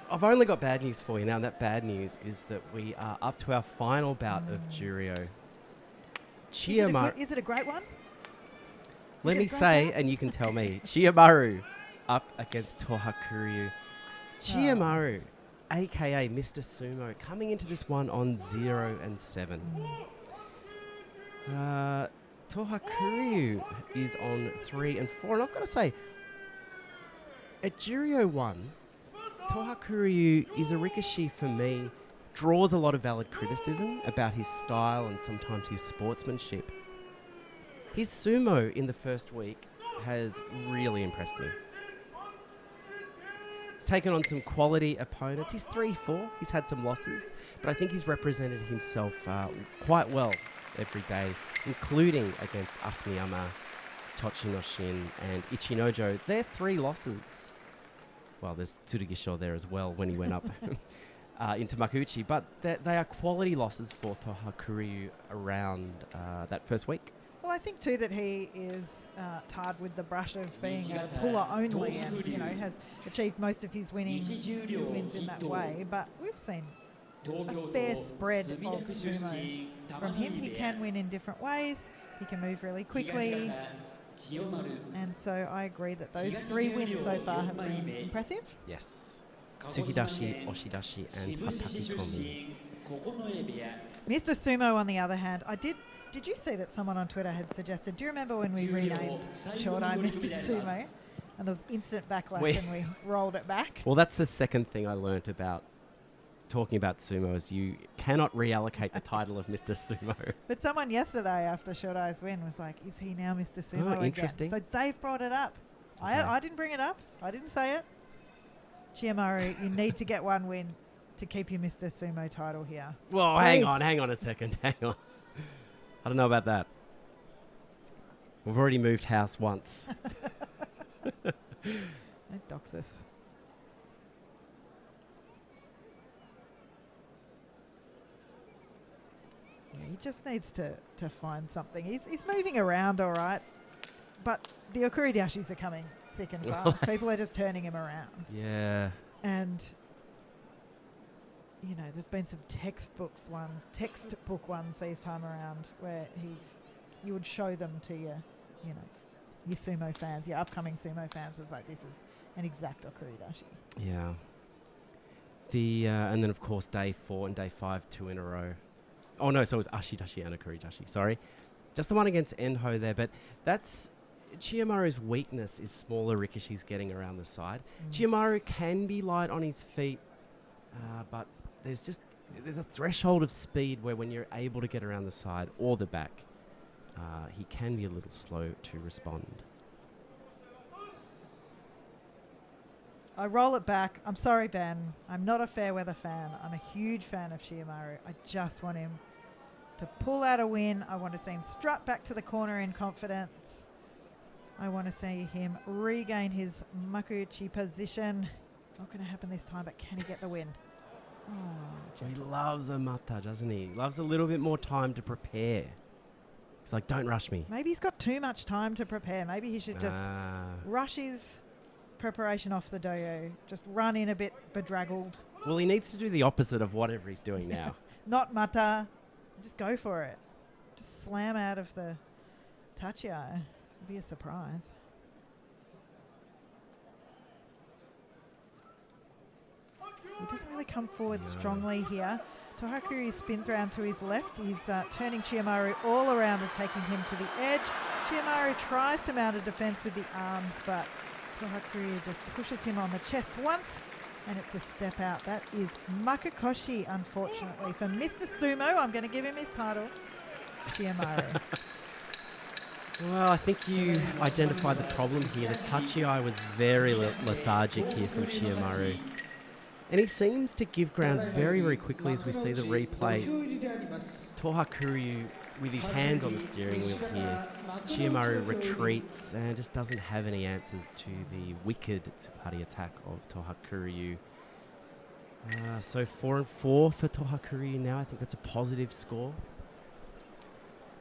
I've only got bad news for you now, and that bad news is that we are up to our final bout of Juryo. Is it a great one? Let me say, and you can tell me, Chiyomaru up against Tohakuryu. Chiyomaru, a.k.a. Mr. Sumo, coming into this one on 0 and 7. Toha Kuryu is on 3 and 4. And I've got to say, at Juryo 1, Toha Kuryu is a rikishi for me, draws a lot of valid criticism about his style and sometimes his sportsmanship. His sumo in the first week has really impressed me. He's taken on some quality opponents. He's 3-4. He's had some losses, but I think he's represented himself quite well every day, including against Asuniyama, Tochinoshin, and Ichinojo. They're 3 losses. Well, there's Tsurugisho there as well when he went up into Makuuchi, but they are quality losses for Toha Kuryu around that first week. Well, I think too that he is tarred with the brush of being a puller only, and has achieved most of his wins in that way. But we've seen a fair spread of sumo from him. He can win in different ways. He can move really quickly, and so I agree that those 3 wins so far have been impressive. Yes, Tsukidashi, Oshidashi, and Hatakikomi. Mr. Sumo, on the other hand, Did you see that someone on Twitter had suggested, do you remember when we renamed Short Eye Mr. Sumo? And there was instant backlash and we rolled it back. Well, that's the second thing I learnt about talking about sumo is you cannot reallocate the title of Mr. Sumo. But someone yesterday after Short Eye's win was like, is he now Mr. Sumo again? Interesting. So they've brought it up. Okay. I didn't bring it up. I didn't say it. Chiyomaru, you need to get 1 win to keep your Mr. Sumo title here. Whoa, Please. hang on a second. Hang on. I don't know about that. We've already moved house once. Don't dox us. Yeah, he just needs to find something. He's moving around all right, but the okuridashis are coming thick and fast. People are just turning him around. Yeah. And there've been some textbook ones these time around where you would show them to your sumo fans, your upcoming sumo fans, as like, this is an exact okuridashi. Yeah. And then of course day 4 and day 5, 2 in a row. Oh no, so it was ashidashi and okuridashi. Sorry, just the one against Enho there. But that's Chiyomaru's weakness is smaller rikishis getting around the side. Chiyomaru can be light on his feet, but there's a threshold of speed where when you're able to get around the side or the back, he can be a little slow to respond. I roll it back. I'm sorry, Ben. I'm not a fair weather fan. I'm a huge fan of Chiyomaru. I just want him to pull out a win. I want to see him strut back to the corner in confidence. I want to see him regain his Makuuchi position. It's not going to happen this time, but can he get the win? Oh, he loves a mata, doesn't he? He loves a little bit more time to prepare. He's like, don't rush me. Maybe he's got too much time to prepare. Maybe he should just rush his preparation off the doyo. Just run in a bit bedraggled. Well, he needs to do the opposite of whatever he's doing now. Not mata. Just go for it. Just slam out of the tachiai. It'd be a surprise. He doesn't really come forward strongly here. Toha Kuryu spins around to his left. He's turning Chiyomaru all around and taking him to the edge. Chiyomaru tries to mount a defense with the arms, but Toha Kuryu just pushes him on the chest once, and it's a step out. That is Makukoshi, unfortunately, for Mr. Sumo. I'm going to give him his title, Chiyomaru. Well, I think you identified the problem here. The tachiai was very lethargic here from Chiyomaru. And he seems to give ground very, very quickly as we see the replay. Toha Kuryu with his hands on the steering wheel here. Chiyomaru retreats and just doesn't have any answers to the wicked Tsupari attack of Toha Kuryu. So 4-4 for Toha Kuryu now. I think that's a positive score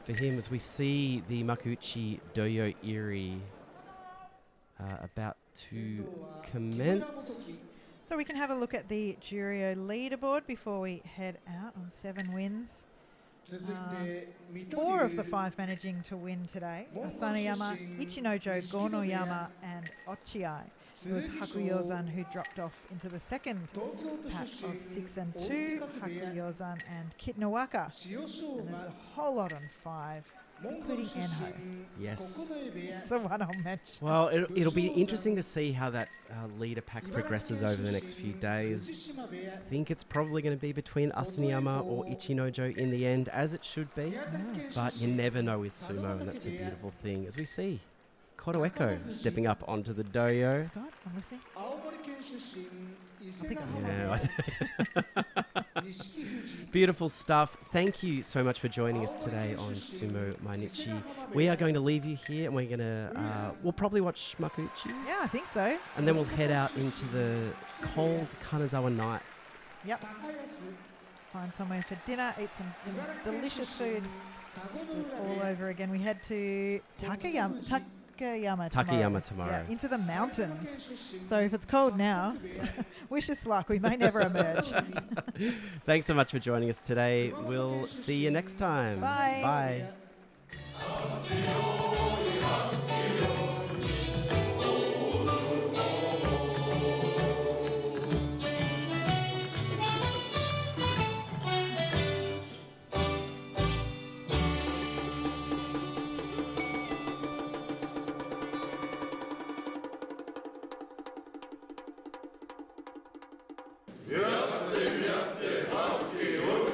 for him as we see the Makuuchi Doyo Iri about to commence. So we can have a look at the Juryo leaderboard before we head out on 7 wins. 4 of the 5 managing to win today. Asaneyama, Ichinojo, Gonoyama and Ochiai. It was Hakuyozan who dropped off into the second pack of 6 and 2. Hakuyozan and Kitnowaka. And there's a whole lot on 5. including Enho. Yes. It's a one-on match. Well, it'll be interesting to see how that leader pack progresses over the next few days. I think it's probably going to be between Asaniyama or Ichinojo in the end, as it should be. But you never know with sumo, and that's a beautiful thing. As we see, Kotoeko stepping up onto the doyo. Scott, I'm listening. Beautiful stuff. Thank you so much for joining us today on Sumo Mainichi. We are going to leave you here, and we're going to we'll probably watch Makuuchi. Yeah, I think so. And then we'll head out into the cold Kanazawa night. Yep. Find somewhere for dinner, eat some delicious food all over again. We head to Takayama tomorrow. Yeah, into the mountains. So if it's cold now, wish us luck. We may never emerge. Thanks so much for joining us today. We'll see you next time. Bye. Bye.